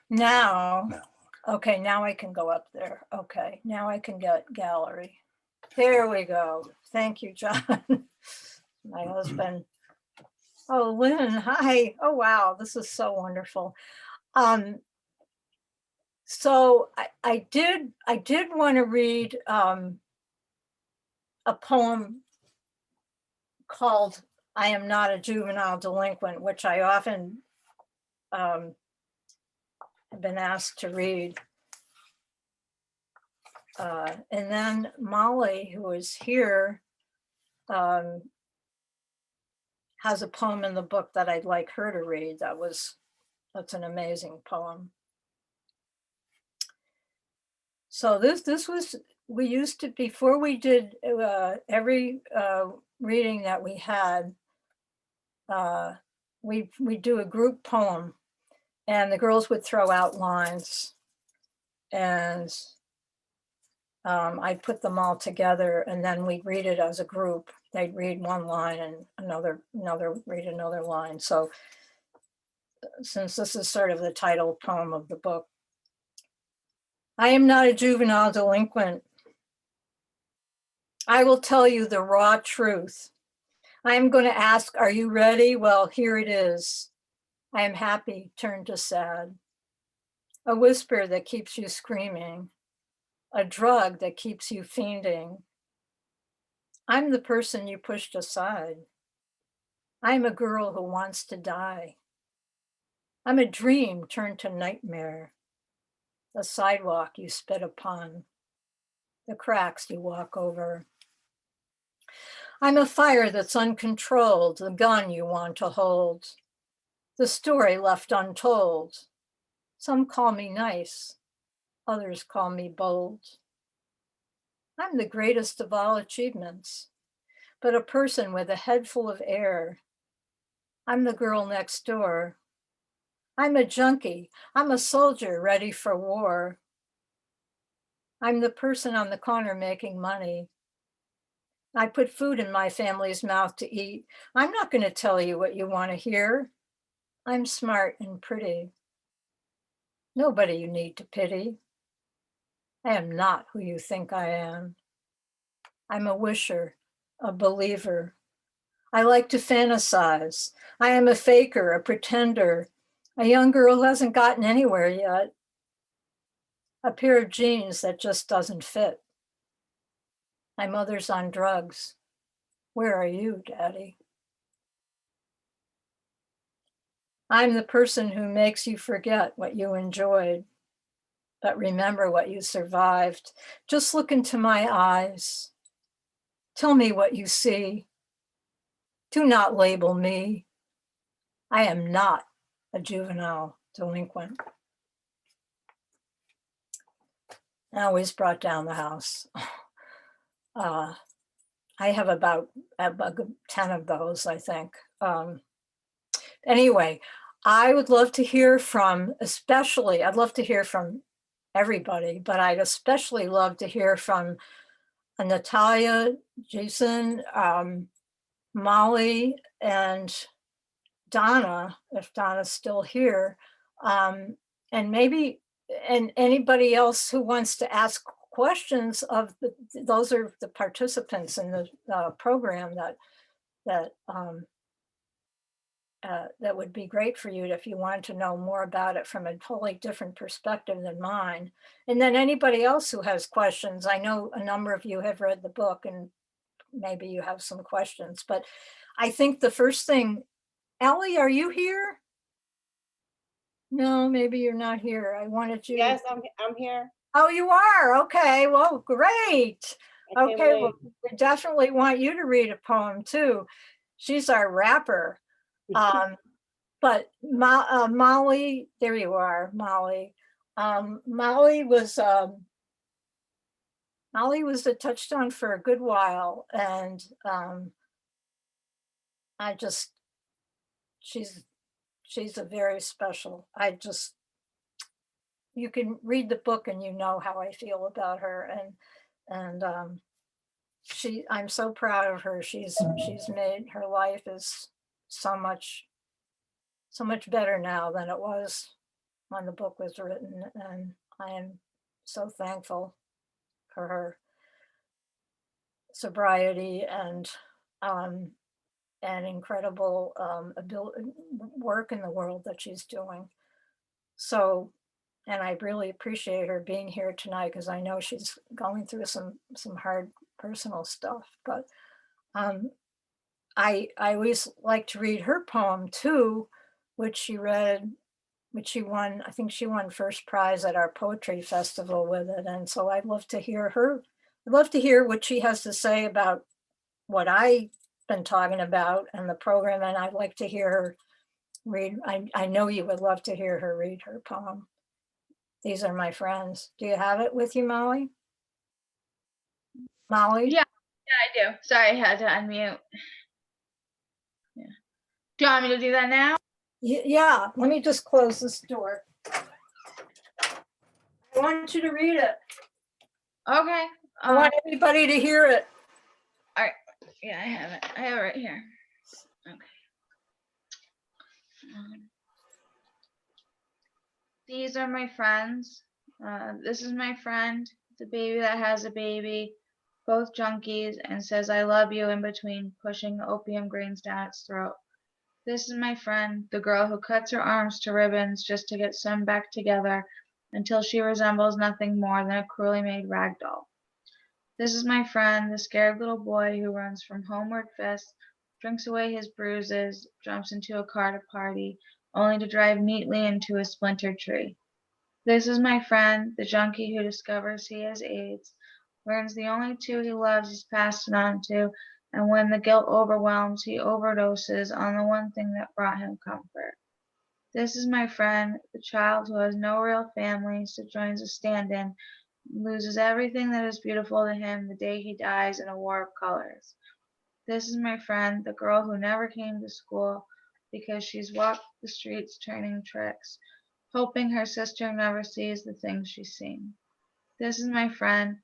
Now, Now, okay, now I can go up there. Okay, now I can get gallery. There we go. Thank you, John. My husband. Oh, Lynn, hi. Oh, wow, this is so wonderful. So I did want to read a poem called I Am Not a Juvenile Delinquent, which I often have been asked to read. And then Molly, who is here, has a poem in the book that I'd like her to read. That's an amazing poem. So this was, we used to, before we did every reading that we had, we do a group poem, and the girls would throw out lines, and I'd put them all together, and then we'd read it as a group. They'd read one line and another read another line. So since this is sort of the title poem of the book, I am not a juvenile delinquent. I will tell you the raw truth. I am going to ask, are you ready? Well, here it is. I am happy turned to sad. A whisper that keeps you screaming. A drug that keeps you fiending. I'm the person you pushed aside. I'm a girl who wants to die. I'm a dream turned to nightmare. The sidewalk you spit upon. The cracks you walk over. I'm a fire that's uncontrolled, the gun you want to hold. The story left untold. Some call me nice, others call me bold. I'm the greatest of all achievements, but a person with a head full of air. I'm the girl next door. I'm a junkie. I'm a soldier ready for war. I'm the person on the corner making money. I put food in my family's mouth to eat. I'm not going to tell you what you want to hear. I'm smart and pretty. Nobody you need to pity. I am not who you think I am. I'm a wisher, a believer. I like to fantasize. I am a faker, a pretender, a young girl who hasn't gotten anywhere yet. A pair of jeans that just doesn't fit. My mother's on drugs. Where are you, Daddy? I'm the person who makes you forget what you enjoyed, but remember what you survived. Just look into my eyes. Tell me what you see. Do not label me. I am not a juvenile delinquent. I always brought down the house. I have about 10 of those, I think. Anyway, I would love to hear from, I'd love to hear from everybody, but I'd especially love to hear from Natalia, Jason, Molly, and Donna, if Donna's still here, and maybe, and anybody else who wants to ask questions of those are the participants in the program that would be great for you if you wanted to know more about it from a totally different perspective than mine. And then anybody else who has questions, I know a number of you have read the book and maybe you have some questions, but I think the first thing, Ellie, are you here? No, maybe you're not here. I wanted you. Yes, I'm here. Oh, you are? Okay, well, great. I came Okay, late. well, we definitely want you to read a poem too. She's our rapper. But Molly, there you are, Molly. Molly was a touchstone for a good while, and she's a very special. you can read the book and you know how I feel about her. And I'm so proud of her. She's made, her life is so much better now than it was when the book was written. And I am so thankful for her sobriety and incredible work in the world that she's doing. So, and I really appreciate her being here tonight because I know she's going through some hard personal stuff. But I always like to read her poem too, which she read, which she won. I think she won first prize at our poetry festival with it. And so I'd love to hear her. I'd love to hear what she has to say about what I've been talking about and the program. And I'd like to hear her read. I know you would love to hear her read her poem. These are my friends. Do you have it with you, Molly? Molly? Yeah, I do. Sorry, I had to unmute. Yeah. Do you want me to do that now? Yeah, let me just close this door. I want you to read it. Okay. I want everybody to hear it. Yeah, I have it. I have it right here. Okay. These are my friends. This is my friend, the baby that has a baby, both junkies, and says I love you in between pushing opium grains down its throat. This is my friend, the girl who cuts her arms to ribbons just to get sewn back together until she resembles nothing more than a cruelly made rag doll. This is my friend, the scared little boy who runs from homeward fists, drinks away his bruises, jumps into a car to party, only to drive neatly into a splintered tree. This is my friend, the junkie who discovers he has AIDS, learns the only two he loves he's passed it on to, and when the guilt overwhelms, he overdoses on the one thing that brought him comfort. This is my friend, the child who has no real family, so joins a stand-in, loses everything that is beautiful to him the day he dies in a war of colors. This is my friend, the girl who never came to school because she's walked the streets turning tricks, hoping her sister never sees the things she's seen. This is my friend,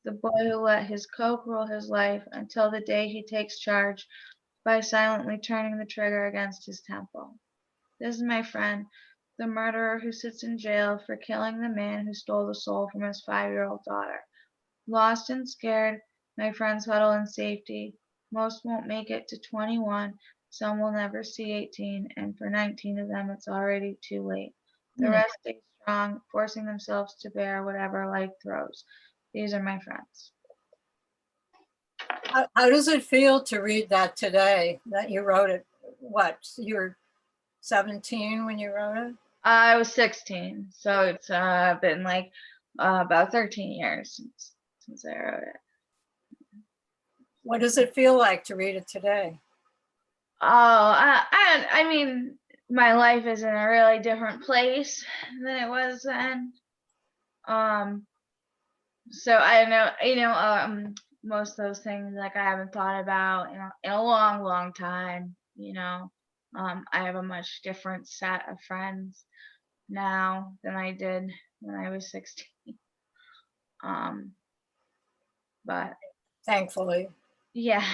the boy who let his coke rule his life until the day he takes charge by silently turning the trigger against his temple. This is my friend, the murderer who sits in jail for killing the man who stole the soul from his 5-year-old daughter. Lost and scared, my friends huddle in safety. Most won't make it to 21, some will never see 18, and for 19 of them it's already too late. The rest stay strong, forcing themselves to bear whatever life throws. These are my friends. How does it feel to read that today, that you wrote it? What, you were 17 when you wrote it? I was 16, so it's been like about 13 years since I wrote it. What does it feel like to read it today? Oh, I mean, my life is in a really different place than it was then. So I know, most of those things like I haven't thought about in a long, long time. I have a much different set of friends now than I did when I was 16. But Thankfully. yeah,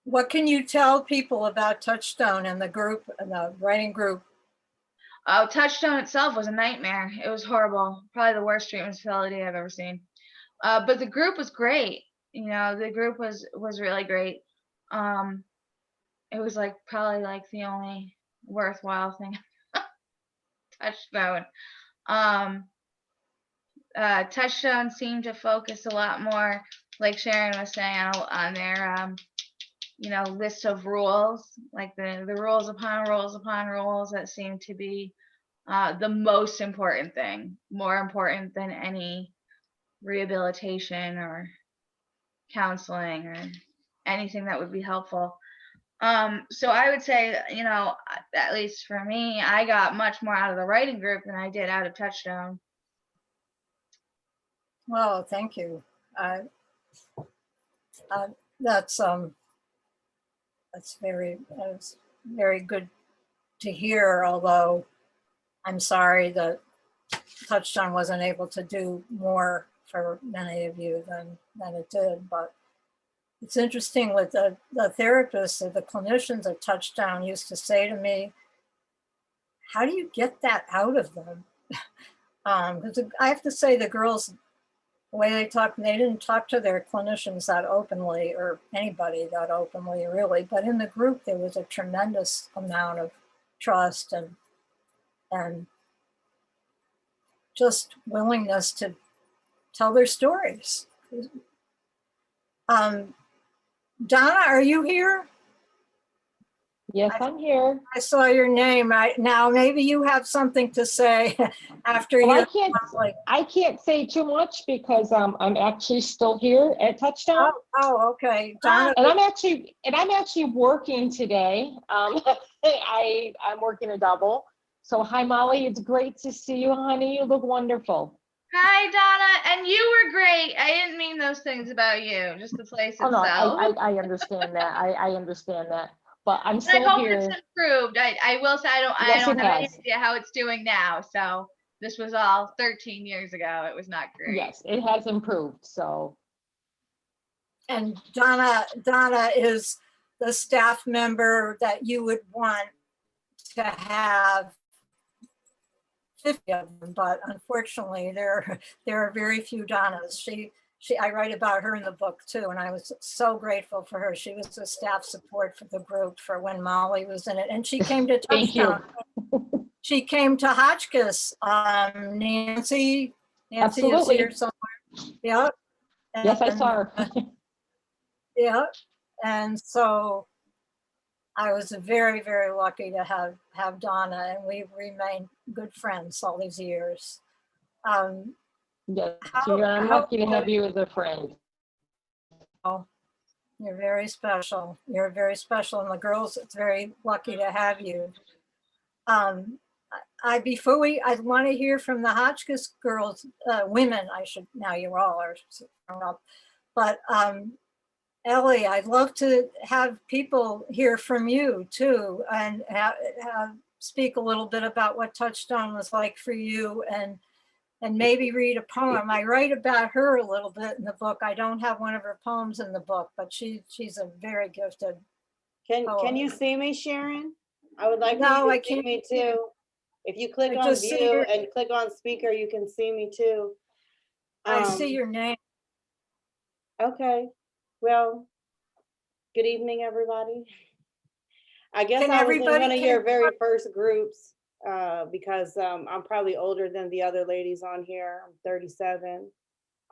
What can you tell people about Touchstone and the group, and the writing group? Oh, Touchstone itself was a nightmare. It was horrible. Probably the worst treatment facility I've ever seen. But the group was great. The group was really great. It was like probably like the only worthwhile thing. Touchstone. Touchstone seemed to focus a lot more, like Sharon was saying, on their list of rules, like the rules upon rules upon rules that seemed to be the most important thing, more important than any rehabilitation or counseling or anything that would be helpful. So I would say, at least for me, I got much more out of the writing group than I did out of Touchstone. Well, thank you. That's very good to hear, although I'm sorry that Touchstone wasn't able to do more for many of you than it did, but it's interesting with the therapists or the clinicians at Touchdown used to say to me, how do you get that out of them? Because I have to say the girls, the way they talk, they didn't talk to their clinicians that openly or anybody that openly really, but in the group there was a tremendous amount of trust and just willingness to tell their stories. Donna, are you here? Yes, I'm here. I saw your name right now. Maybe you have something to say after Well, you. I can't say too much because I'm actually still here at Touchdown. Oh, okay. Donna, And I'm actually working today. I'm working a double. So hi, Molly. It's great to see you, honey. You look wonderful. Hi, Donna. And you were great. I didn't mean those things about you, just the place Oh no, itself. I understand that. I understand that. But I'm And I still hope here. it's improved. I will say I Yes, don't it have any has. idea how it's doing now. So this was all 13 years ago. It was not great. Yes, it has improved. So and Donna is the staff member that you would want to have 50 of them, but unfortunately there are very few Donnas. I write about her in the book too, and I was so grateful for her. She was a staff support for the group for when Molly was in it, and she came to thank you. Touchdown. She came to Hotchkiss. Nancy Absolutely. is here somewhere. Yeah. Yes, I saw her. Yeah, and so I was very, very lucky to have Donna, and we've remained good friends all these years. Yes, I'm lucky to have you as a friend. You're very special. You're very special, and the girls, it's very lucky to have you. I want to hear from the Hotchkiss girls, women. Now you all are grown up, but Ellie, I'd love to have people hear from you too, and speak a little bit about what Touchstone was like for you, and maybe read a poem. I write about her a little bit in the book. I don't have one of her poems in the book, but she's a very gifted poet. Can you see me, Sharon? I would like No, you I to see can't. me too. If you click I on just see view your- and click on speaker, you can see me too. I see your name. Okay. Well, good evening, everybody. I guess Can I was in everybody- one of can your very first groups because I'm probably older than the other ladies on here. I'm 37.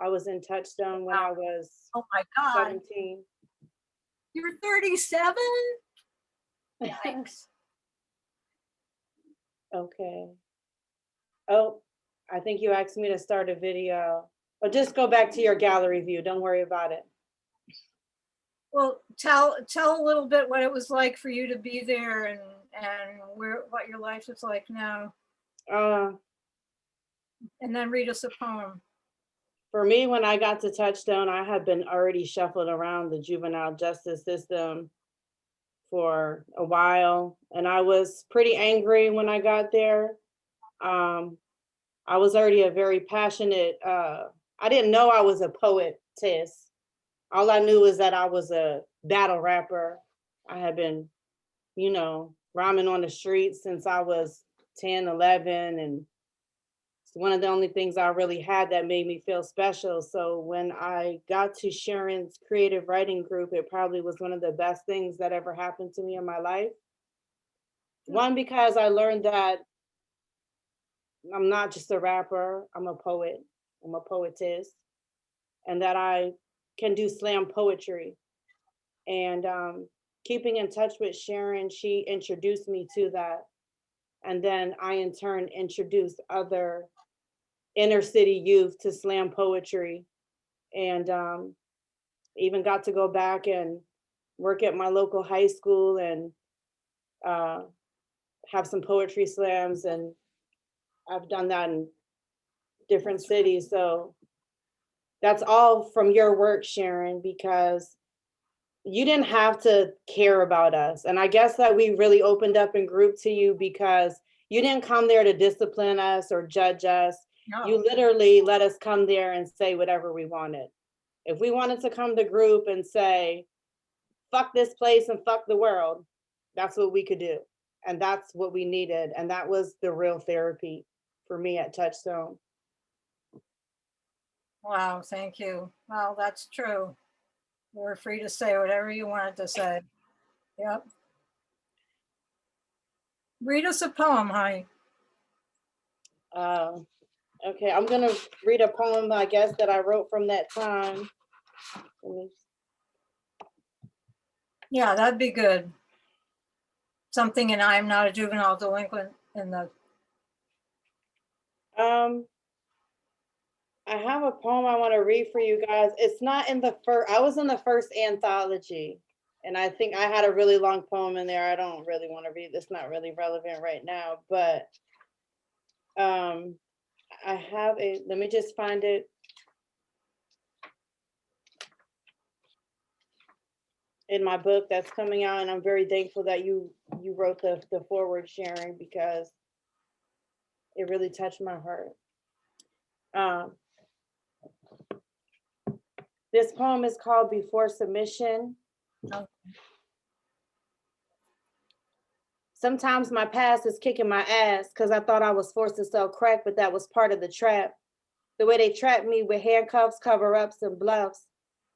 I was in Touchstone when I was Oh my God, 17. you're 37? Yikes. Okay. Oh, I think you asked me to start a video. But just go back to your gallery view. Don't worry about it. Well, tell a little bit what it was like for you to be there, and what your life is like now, and then read us a poem. For me, when I got to Touchstone, I had been already shuffled around the juvenile justice system for a while, and I was pretty angry when I got there. I was already a very passionate, I didn't know I was a poetess. All I knew is that I was a battle rapper. I had been, rhyming on the streets since I was 10, 11, and it's one of the only things I really had that made me feel special. So when I got to Sharon's creative writing group, it probably was one of the best things that ever happened to me in my life. One, because I learned that I'm not just a rapper, I'm a poet, I'm a poetess, and that I can do slam poetry. And keeping in touch with Sharon, she introduced me to that. And then I, in turn, introduced other inner city youth to slam poetry. And even got to go back and work at my local high school and have some poetry slams. And I've done that in different cities. So that's all from your work, Sharon, because you didn't have to care about us. And I guess that we really opened up in group to you because You didn't come there to discipline us or judge us. You No, literally let us come there and say whatever we wanted. If we wanted to come to group and say, fuck this place and fuck the world, that's what we could do. And that's what we needed. And that was the real therapy for me at Touchstone. wow, thank you. Well, that's true. You were free to say whatever you wanted to say. Yep. Read us a poem, honey. Okay, I'm gonna read a poem, I guess, that I wrote from that time. Yeah, that'd be good. Something in I am not a juvenile delinquent in the, I have a poem I want to read for you guys. It's not in the first, I was in the first anthology, and I think I had a really long poem in there. I don't really want to read. It's not really relevant right now, but I have a, let me just find it. In my book that's coming out, and I'm very thankful that you wrote the foreword, Sharon, because it really touched my heart. This poem is called Before Submission. oh, Sometimes my past is kicking my ass because I thought I was forced to sell crack, but that was part of the trap. The way they trapped me with handcuffs, cover-ups, and bluffs.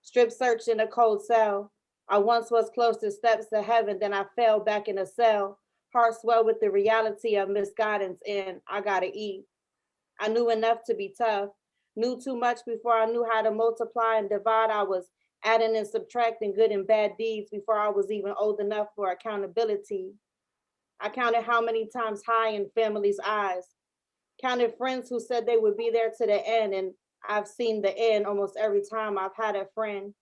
Strip searched in a cold cell. I once was close to steps to heaven, then I fell back in a cell. Heart swelled with the reality of misguidance and I gotta eat. I knew enough to be tough. Knew too much before I knew how to multiply and divide. I was adding and subtracting good and bad deeds before I was even old enough for accountability. I counted how many times high in family's eyes. Counted friends who said they would be there to the end, and I've seen the end almost every time I've had a friend.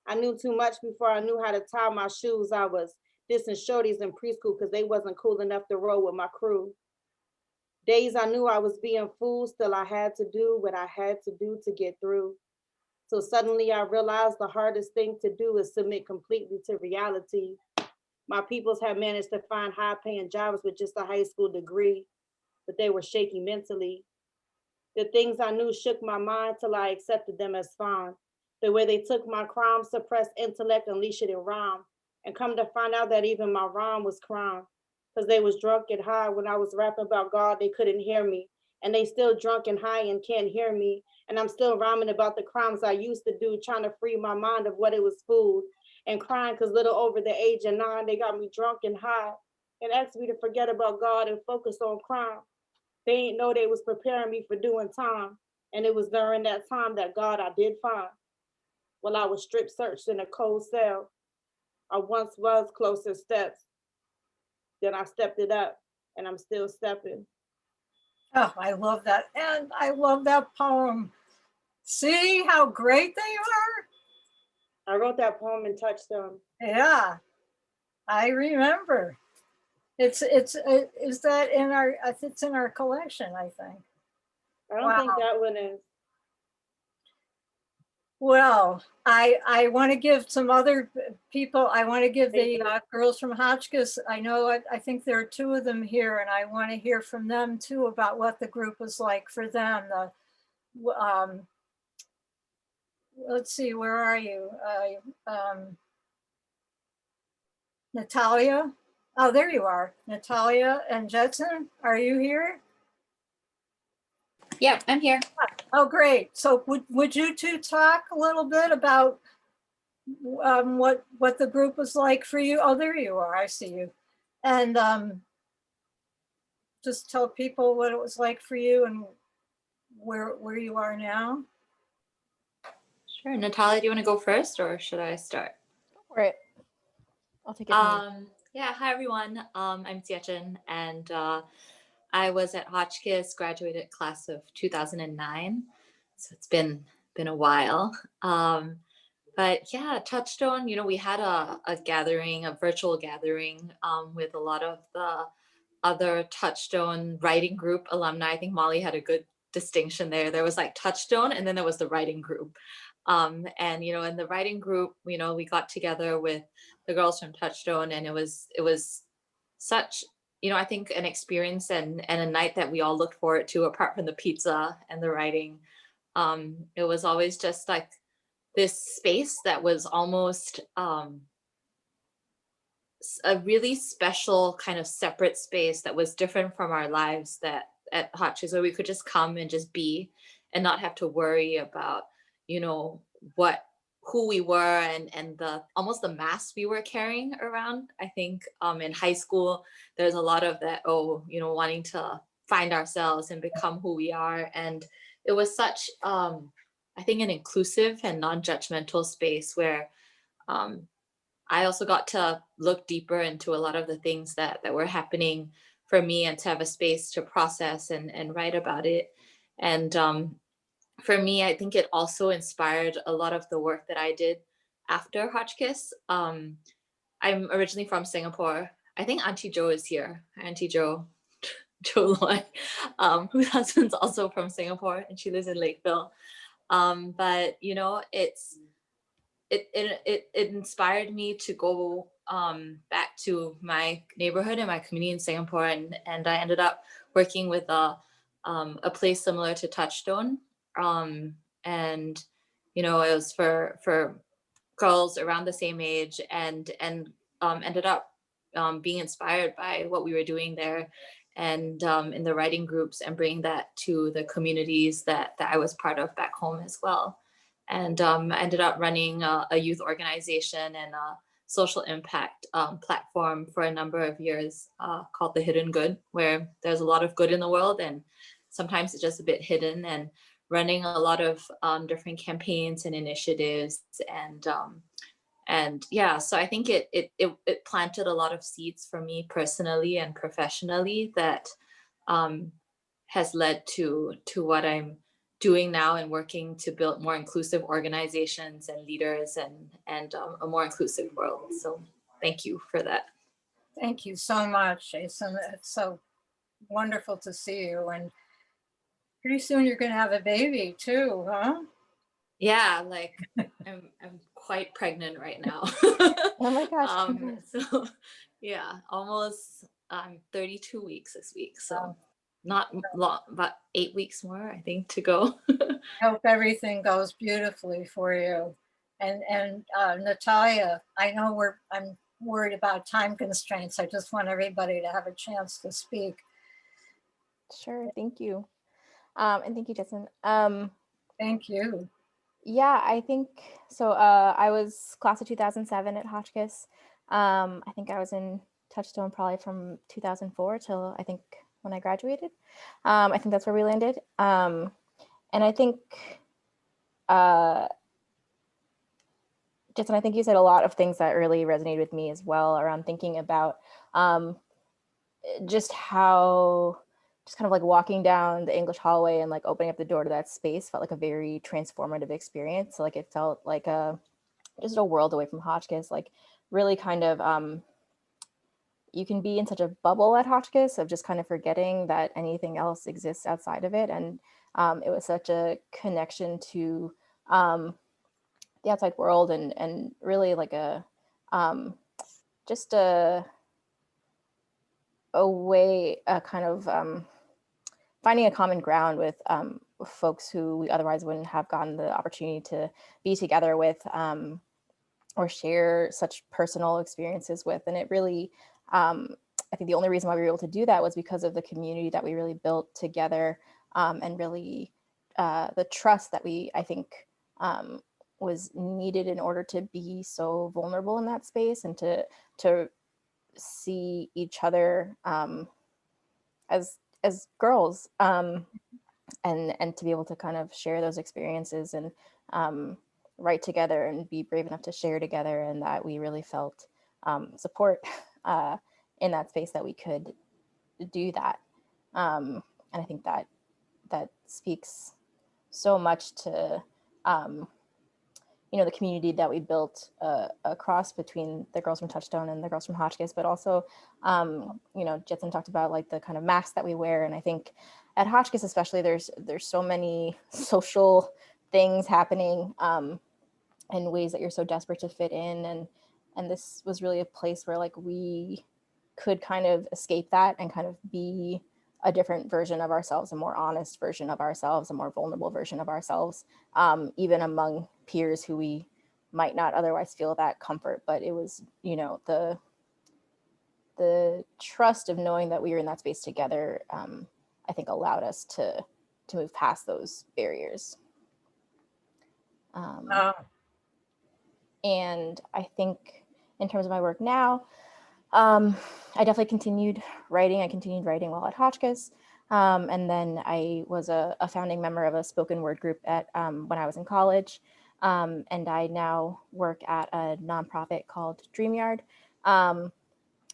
I knew too much before I knew how to tie my shoes. I was dissing shorties in preschool because they wasn't cool enough to roll with my crew. Days I knew I was being fooled, still I had to do what I had to do to get through. So suddenly I realized the hardest thing to do is submit completely to reality. My peoples had managed to find high-paying jobs with just a high school degree, but they were shaky mentally. The things I knew shook my mind till I accepted them as fine. The way they took my crime, suppressed intellect, unleashed it in rhyme. And come to find out that even my rhyme was crime. Because they was drunk and high when I was rapping about God, they couldn't hear me. And they still drunk and high and can't hear me. And I'm still rhyming about the crimes I used to do, trying to free my mind of what it was fooled. And crying because little over the age of 9, they got me drunk and high. And asked me to forget about God and focus on crime. They ain't know they was preparing me for doing time. And it was during that time that God I did find. While I was strip searched in a cold cell, I once was closer steps. Then I stepped it up and I'm still stepping. oh, I love that. And I love that poem. See how great they are? I wrote that poem in Touchstone. Yeah, I remember. Is that in our, it's in our collection, I think. I don't think Wow. that one is. Well, I want to give some other people, I want to give the girls from Hotchkiss, I know, I think there are 2 of them here, and I want to hear from them too about what the group was like for them. Let's see, where are you? Natalia? Oh, there you are. Natalia and Jetson, are you here? Yeah, I'm here. Oh, great. So would you 2 talk a little bit about what the group was like for you? Oh, there you are. I see you. And just tell people what it was like for you and where you are now. Sure. Natalia, do you want to go first or should I start? Go for it. I'll take it from you. Yeah, hi everyone. I'm Xiachen, and I was at Hotchkiss, graduated class of 2009. So it's been a while. But yeah, Touchstone, we had a gathering, a virtual gathering with a lot of the other Touchstone writing group alumni. I think Molly had a good distinction there. There was like Touchstone and then there was the writing group. And, in the writing group, we got together with the girls from Touchstone, and it was such, I think an experience and a night that we all looked forward to, apart from the pizza and the writing. It was always just like this space that was almost a really special kind of separate space that was different from our lives that at Hotchkiss, where we could just come and just be and not have to worry about, who we were and the almost the mask we were carrying around. I think in high school, there's a lot of that, wanting to find ourselves and become who we are. And it was such, I think, an inclusive and non-judgmental space where I also got to look deeper into a lot of the things that were happening for me and to have a space to process and write about it. And for me, I think it also inspired a lot of the work that I did after Hotchkiss. I'm originally from Singapore. I think Auntie Jo is here. Auntie Jo, Jo Loy, whose husband's also from Singapore, and she lives in Lakeville. But it inspired me to go back to my neighborhood and my community in Singapore, and I ended up working with a place similar to Touchstone, and it was for girls around the same age, and ended up being inspired by what we were doing there, and in the writing groups, and bringing that to the communities that I was part of back home as well. And I ended up running a youth organization and a social impact platform for a number of years called The Hidden Good, where there's a lot of good in the world and sometimes it's just a bit hidden, and running a lot of different campaigns and initiatives. And yeah, so I think it planted a lot of seeds for me personally and professionally that has led to what I'm doing now and working to build more inclusive organizations and leaders and a more inclusive world. So thank you for that. Thank you so much, Jason. It's so wonderful to see you. And pretty soon you're going to have a baby too, huh? Yeah, like I'm quite pregnant right now. Oh my gosh. So yeah, almost 32 weeks this week. So not long, about 8 weeks more, I think, to go. I hope everything goes beautifully for you. And Natalia, I know I'm worried about time constraints. I just want everybody to have a chance to speak. Sure. Thank you. And thank you, Jason. Thank you. Yeah, I think so. I was class of 2007 at Hotchkiss. I think I was in Touchstone probably from 2004 till I think when I graduated. I think that's where we landed. And I think, Jason, I think you said a lot of things that really resonated with me as well around thinking about just how just kind of like walking down the English hallway and like opening up the door to that space felt like a very transformative experience. So, like it felt like just a world away from Hotchkiss, like really kind of you can be in such a bubble at Hotchkiss of just kind of forgetting that anything else exists outside of it. And it was such a connection to the outside world and really like just a way, kind of finding a common ground with folks who we otherwise wouldn't have gotten the opportunity to be together with or share such personal experiences with. And it really, I think the only reason why we were able to do that was because of the community that we really built together, and really the trust that I think was needed in order to be so vulnerable in that space and to see each other as girls, and to be able to kind of share those experiences and write together and be brave enough to share together, and that we really felt support in that space that we could do that. And I think that speaks so much to the community that we built across between the girls from Touchstone and the girls from Hotchkiss, but also, Jetson talked about like the kind of masks that we wear. And I think at Hotchkiss, especially, there's so many social things happening in ways that you're so desperate to fit in. And this was really a place where like we could kind of escape that and kind of be a different version of ourselves, a more honest version of ourselves, a more vulnerable version of ourselves, even among peers who we might not otherwise feel that comfort. But it was, you know, the trust of knowing that we were in that space together, I think allowed us to move past those barriers. And I think in terms of my work now, I definitely continued writing. I continued writing while at Hotchkiss. And then I was a founding member of a spoken word group at when I was in college. And I now work at a nonprofit called DreamYard,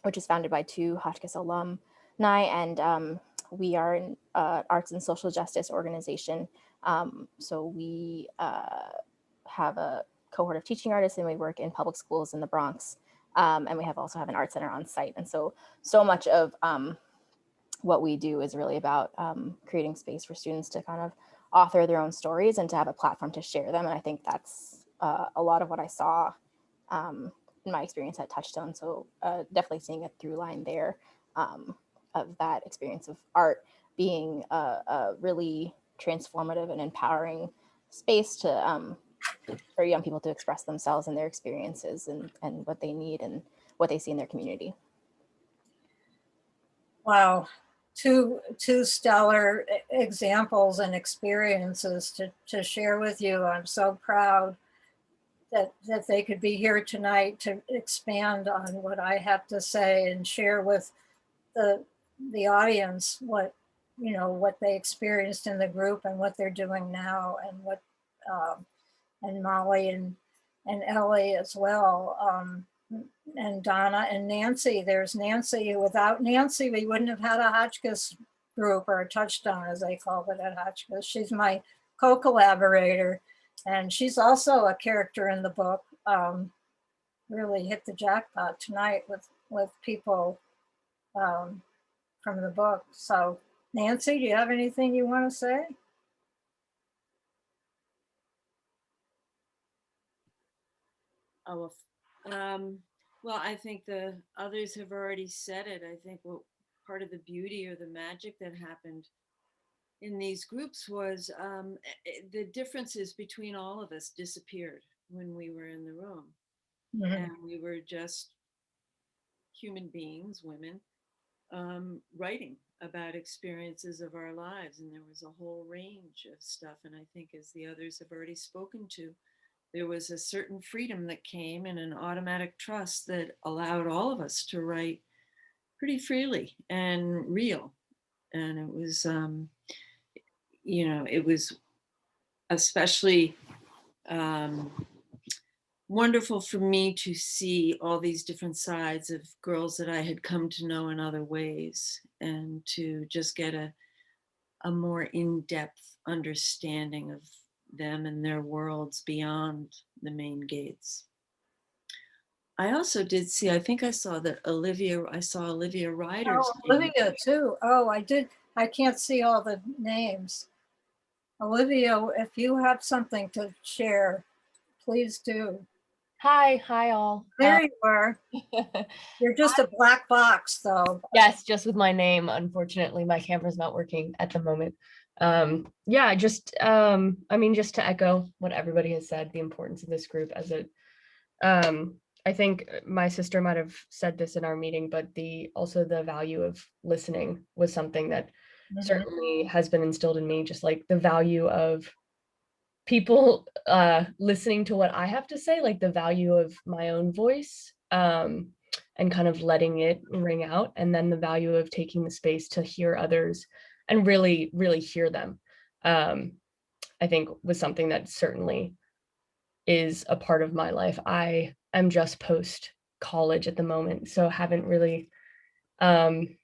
which is founded by 2 Hotchkiss alumni. And we are an arts and social justice organization. So we have a cohort of teaching artists, and we work in public schools in the Bronx. And we also have an art center on site. And so much of what we do is really about creating space for students to kind of author their own stories and to have a platform to share them. And I think that's a lot of what I saw in my experience at Touchstone. So definitely seeing a through line there of that experience of art being a really transformative and empowering space to for young people to express themselves and their experiences and what they need and what they see in their community. Wow, two stellar examples and experiences to share with you. I'm so proud that they could be here tonight to expand on what I have to say and share with the audience what, you know, what they experienced in the group and what they're doing now, and what and Molly and Ellie as well, and Donna and Nancy. There's Nancy. Without Nancy, we wouldn't have had a Hotchkiss group, or a Touchstone as they call it at Hotchkiss. She's my co-collaborator, and she's also a character in the book. Really hit the jackpot tonight with people from the book. So Nancy, do you have anything you want to say? Oh, well, I think the others have already said it. I think what part of the beauty or the magic that happened in these groups was the differences between all of us disappeared when we were in the room. Mhm. And we were just human beings, women, writing about experiences of our lives. And there was a whole range of stuff. And I think, as the others have already spoken to, there was a certain freedom that came and an automatic trust that allowed all of us to write pretty freely and real. And it was, you know, it was especially wonderful for me to see all these different sides of girls that I had come to know in other ways, and to just get a more in-depth understanding of them and their worlds beyond the main gates. I also did see, I think I saw Olivia Ryder's. Oh, Olivia too. Oh, I did. I can't see all the names. Olivia, if you have something to share, please do. Hi all. There you are. You're just a black box though. Yes, just with my name. Unfortunately, my camera's not working at the moment. Yeah, just I mean, just to echo what everybody has said, the importance of this group as it I think my sister might have said this in our meeting, but also the value of listening was something that certainly has been instilled in me, just like the value of people listening to what I have to say, like the value of my own voice, and kind of letting it ring out, and then the value of taking the space to hear others and really, really hear them, I think was something that certainly is a part of my life. I am just post college at the moment, so haven't really haven't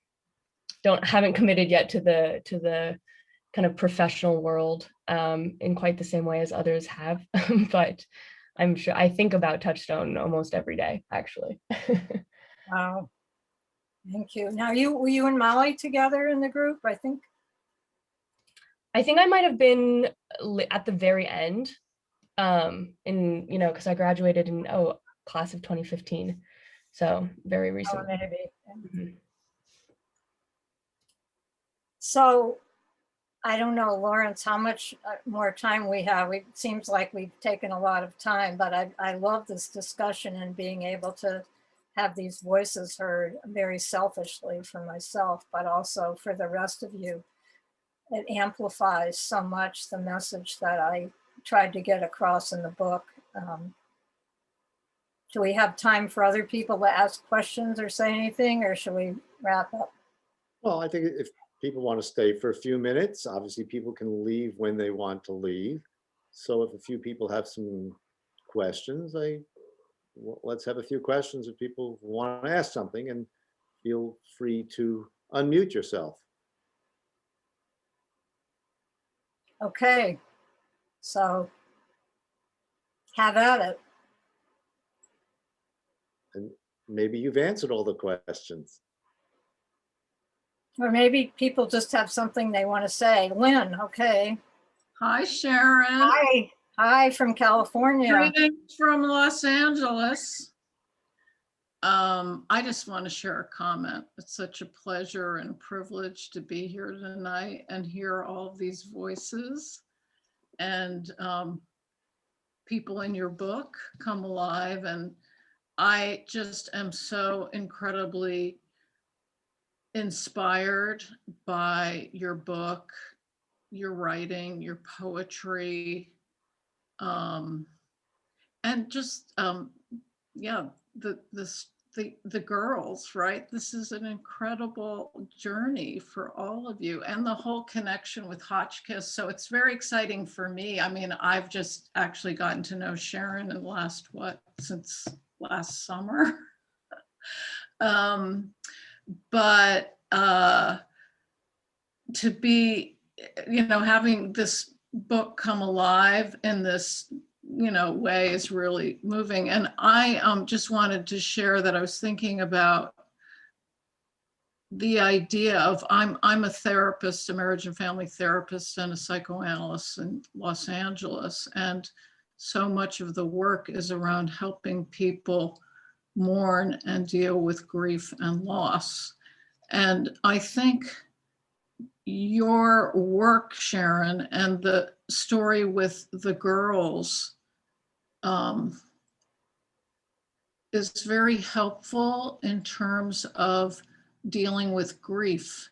committed yet to the kind of professional world in quite the same way as others have. But I'm sure I think about Touchstone almost every day, actually. Wow. Thank you. Now, were you and Molly together in the group? I think I might have been at the very end, in, you know, because I graduated in class of 2015. So very Oh, recently. maybe. Mhm. So I don't know, Lawrence, how much more time we have. It seems like we've taken a lot of time, but I love this discussion and being able to have these voices heard very selfishly for myself, but also for the rest of you. It amplifies so much the message that I tried to get across in the book. Do we have time for other people to ask questions or say anything, or should we wrap up? Well, I think if people want to stay for a few minutes, obviously people can leave when they want to leave. So if a few people have some questions, let's have a few questions if people want to ask something, and feel free to unmute yourself. Okay, so have at it. And maybe you've answered all the questions. Or maybe people just have something they want to say. Lynn, okay. Hi, Sharon. Hi. Hi from California. Greetings from Los Angeles. I just want to share a comment. It's such a pleasure and privilege to be here tonight and hear all of these voices and people in your book come alive. And I just am so incredibly inspired by your book, your writing, your poetry, and just yeah, the girls, right? This is an incredible journey for all of you, and the whole connection with Hotchkiss. So it's very exciting for me. I mean, I've just actually gotten to know Sharon in the last, since last summer. But to be, having this book come alive in this, way is really moving. And I just wanted to share that I was thinking about the idea of, I'm a therapist, a marriage and family therapist and a psychoanalyst in Los Angeles. And so much of the work is around helping people mourn and deal with grief and loss. And I think your work, Sharon, and the story with the girls is very helpful in terms of dealing with grief.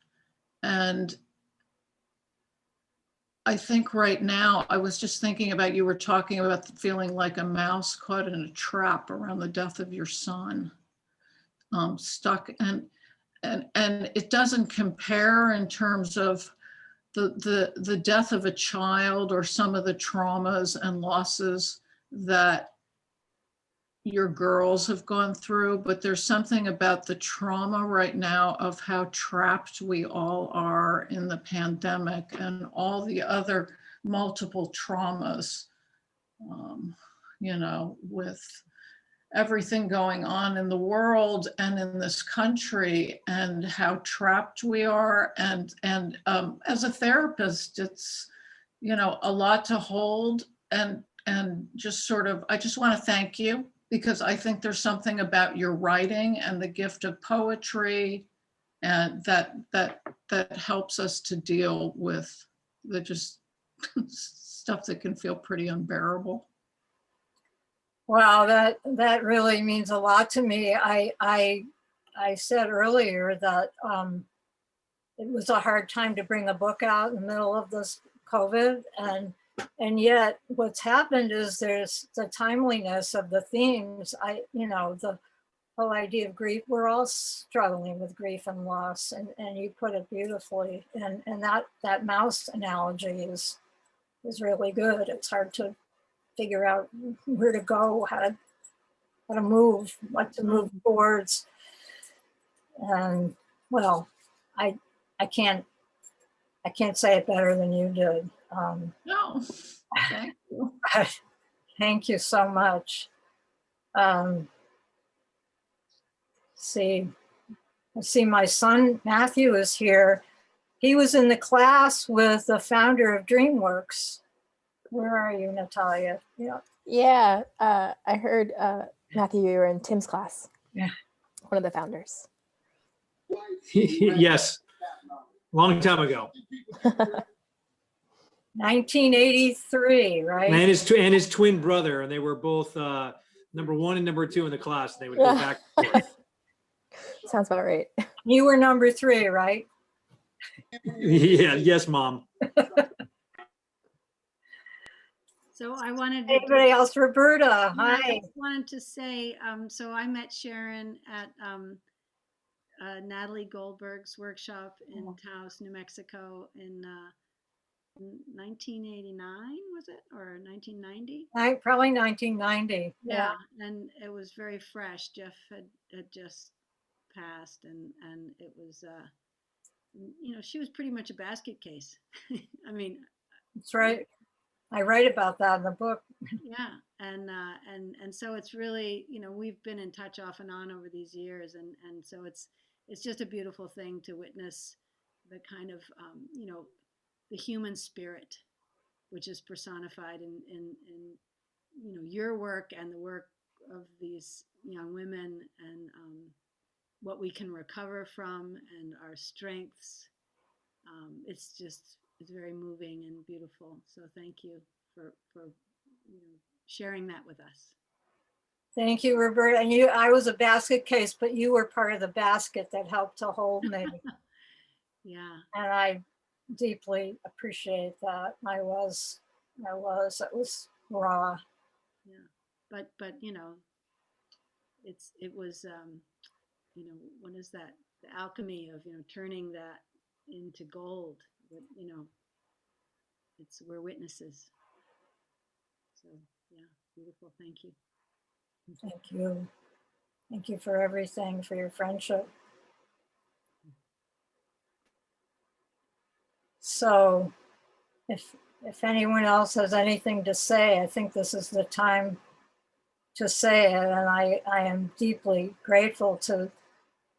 And I think right now, I was just thinking about, you were talking about feeling like a mouse caught in a trap around the death of your son, stuck. And it doesn't compare in terms of the death of a child or some of the traumas and losses that your girls have gone through, but there's something about the trauma right now of how trapped we all are in the pandemic and all the other multiple traumas, with everything going on in the world and in this country, and how trapped we are. And as a therapist, it's, a lot to hold, and just sort of, I just want to thank you, because I think there's something about your writing and the gift of poetry, and that helps us to deal with the just stuff that can feel pretty unbearable. Wow, that really means a lot to me. I said earlier that it was a hard time to bring a book out in the middle of this COVID, and yet what's happened is there's the timeliness of the themes. The whole idea of grief, we're all struggling with grief and loss, and you put it beautifully. And that mouse analogy is really good. It's hard to figure out where to go, how to move, what to move towards. And well, I can't say it better than you did. No, thank you. Thank you so much. I see my son Matthew is here. He was in the class with the founder of DreamWorks. Where are you, Natalia? Yeah. Yeah, I heard, Matthew, you were in Tim's class. Yeah. one of the founders. Yes, long time ago. 1983, right? And his twin brother, and they were both number 1 and number 2 in the class. They would go back and forth. Sounds about right. You were number 3, right? Yeah, yes, Mom. So I wanted to. Anybody else? Roberta, Yeah, I hi. just wanted to say, so I met Sharon at Natalie Goldberg's workshop in Taos, New Mexico in 1989, was it? Or 1990? Probably 1990. Yeah, and it was very fresh. Jeff had just passed, and it was, she was pretty much a basket case. I mean, That's right. I write about that in the book. yeah, and so it's really, we've been in touch off and on over these years, and so it's just a beautiful thing to witness the kind of the human spirit, which is personified in your work and the work of these young women, and what we can recover from and our strengths. It's very moving and beautiful. So thank you for sharing that with us. Thank you, Roberta. And I was a basket case, but you were part of the basket that helped to hold me. Yeah. And I deeply appreciate that. It was raw. Yeah. But it was, what is that? The alchemy of, turning that into gold, but, we're witnesses. So yeah, beautiful. Thank you. Thank you. Thank you for everything, for your friendship. So if anyone else has anything to say, I think this is the time to say it. And I am deeply grateful to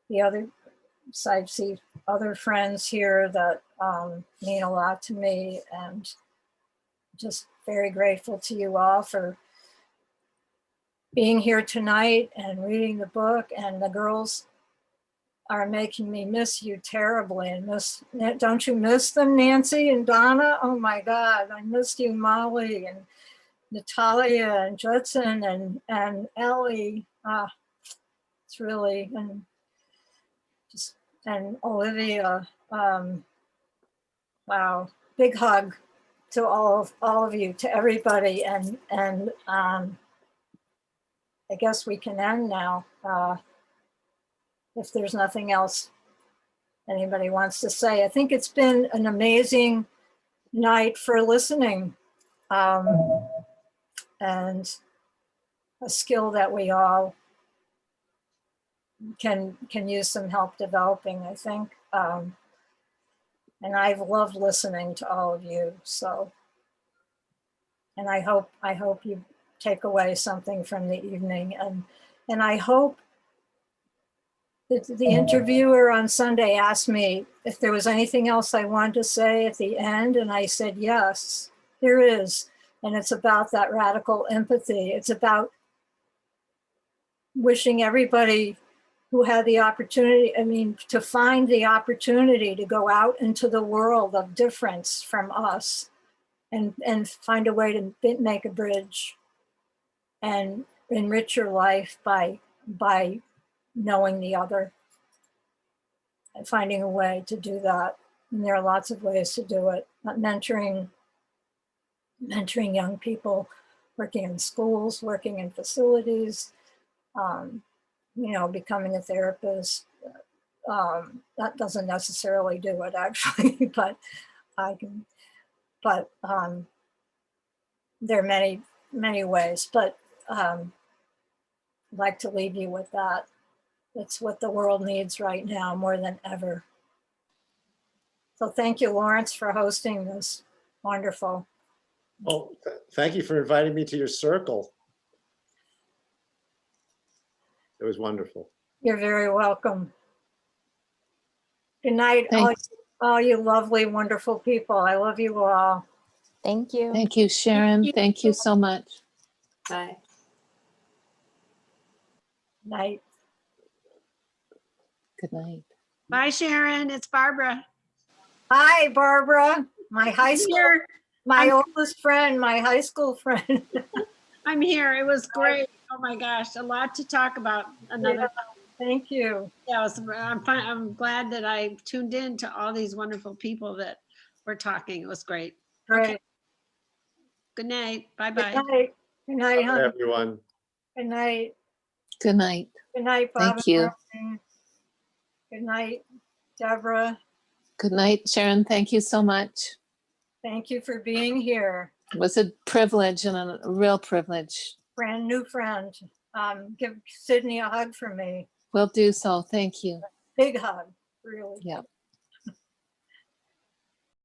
the other other friends here that mean a lot to me, and just very grateful to you all for being here tonight and reading the book. And the girls are making me miss you terribly, and don't you miss them, Nancy and Donna? Oh my God, I missed you, Molly and Natalia and Judson and Ellie. It's really, and Olivia. Wow, big hug to all of you, to everybody, and I guess we can end now. If there's nothing else anybody wants to say. I think it's been an amazing night for listening, and a skill that we all can use some help developing, I think. And I've loved listening to all of you. So, and I hope you take away something from the evening, and I hope the interviewer on Sunday asked me if there was anything else I wanted to say at the end, and I said, yes, there is. And it's about that radical empathy. It's about wishing everybody who had the opportunity, to find the opportunity to go out into the world of difference from us and find a way to make a bridge and enrich your life by knowing the other and finding a way to do that. And there are lots of ways to do it. Mentoring young people, working in schools, working in facilities, becoming a therapist. That doesn't necessarily do it, actually, but there are many, many ways, but I'd like to leave you with that. It's what the world needs right now more than ever. So thank you, Lawrence, for hosting this. Wonderful. Well, thank you for inviting me to your circle. It was wonderful. You're very welcome. Good night, Thanks. all you lovely, wonderful people. I love you all. Thank you. Thank you, Sharon. Thank you so much. Bye. Night. Good night. Bye, Sharon. It's Barbara. Hi, Barbara, my high I'm school, here. my I'm- oldest friend, my high school friend. I'm here. It was great. Oh my gosh, a lot to talk about. Another. Yeah, thank you. Yeah, I'm glad that I tuned in to all these wonderful people that were talking. It was great. Okay. Great. Good night. Bye Good bye. night. Good night, Bye, honey. everyone. Good night. Good night. Good night, Bob. Thank you. Good night, Deborah. Good night, Sharon. Thank you so much. Thank you for being here. It was a privilege and a real privilege. Brand new friend. Give Sydney a hug for me. We'll do so. Thank you. Big hug, really. Yeah.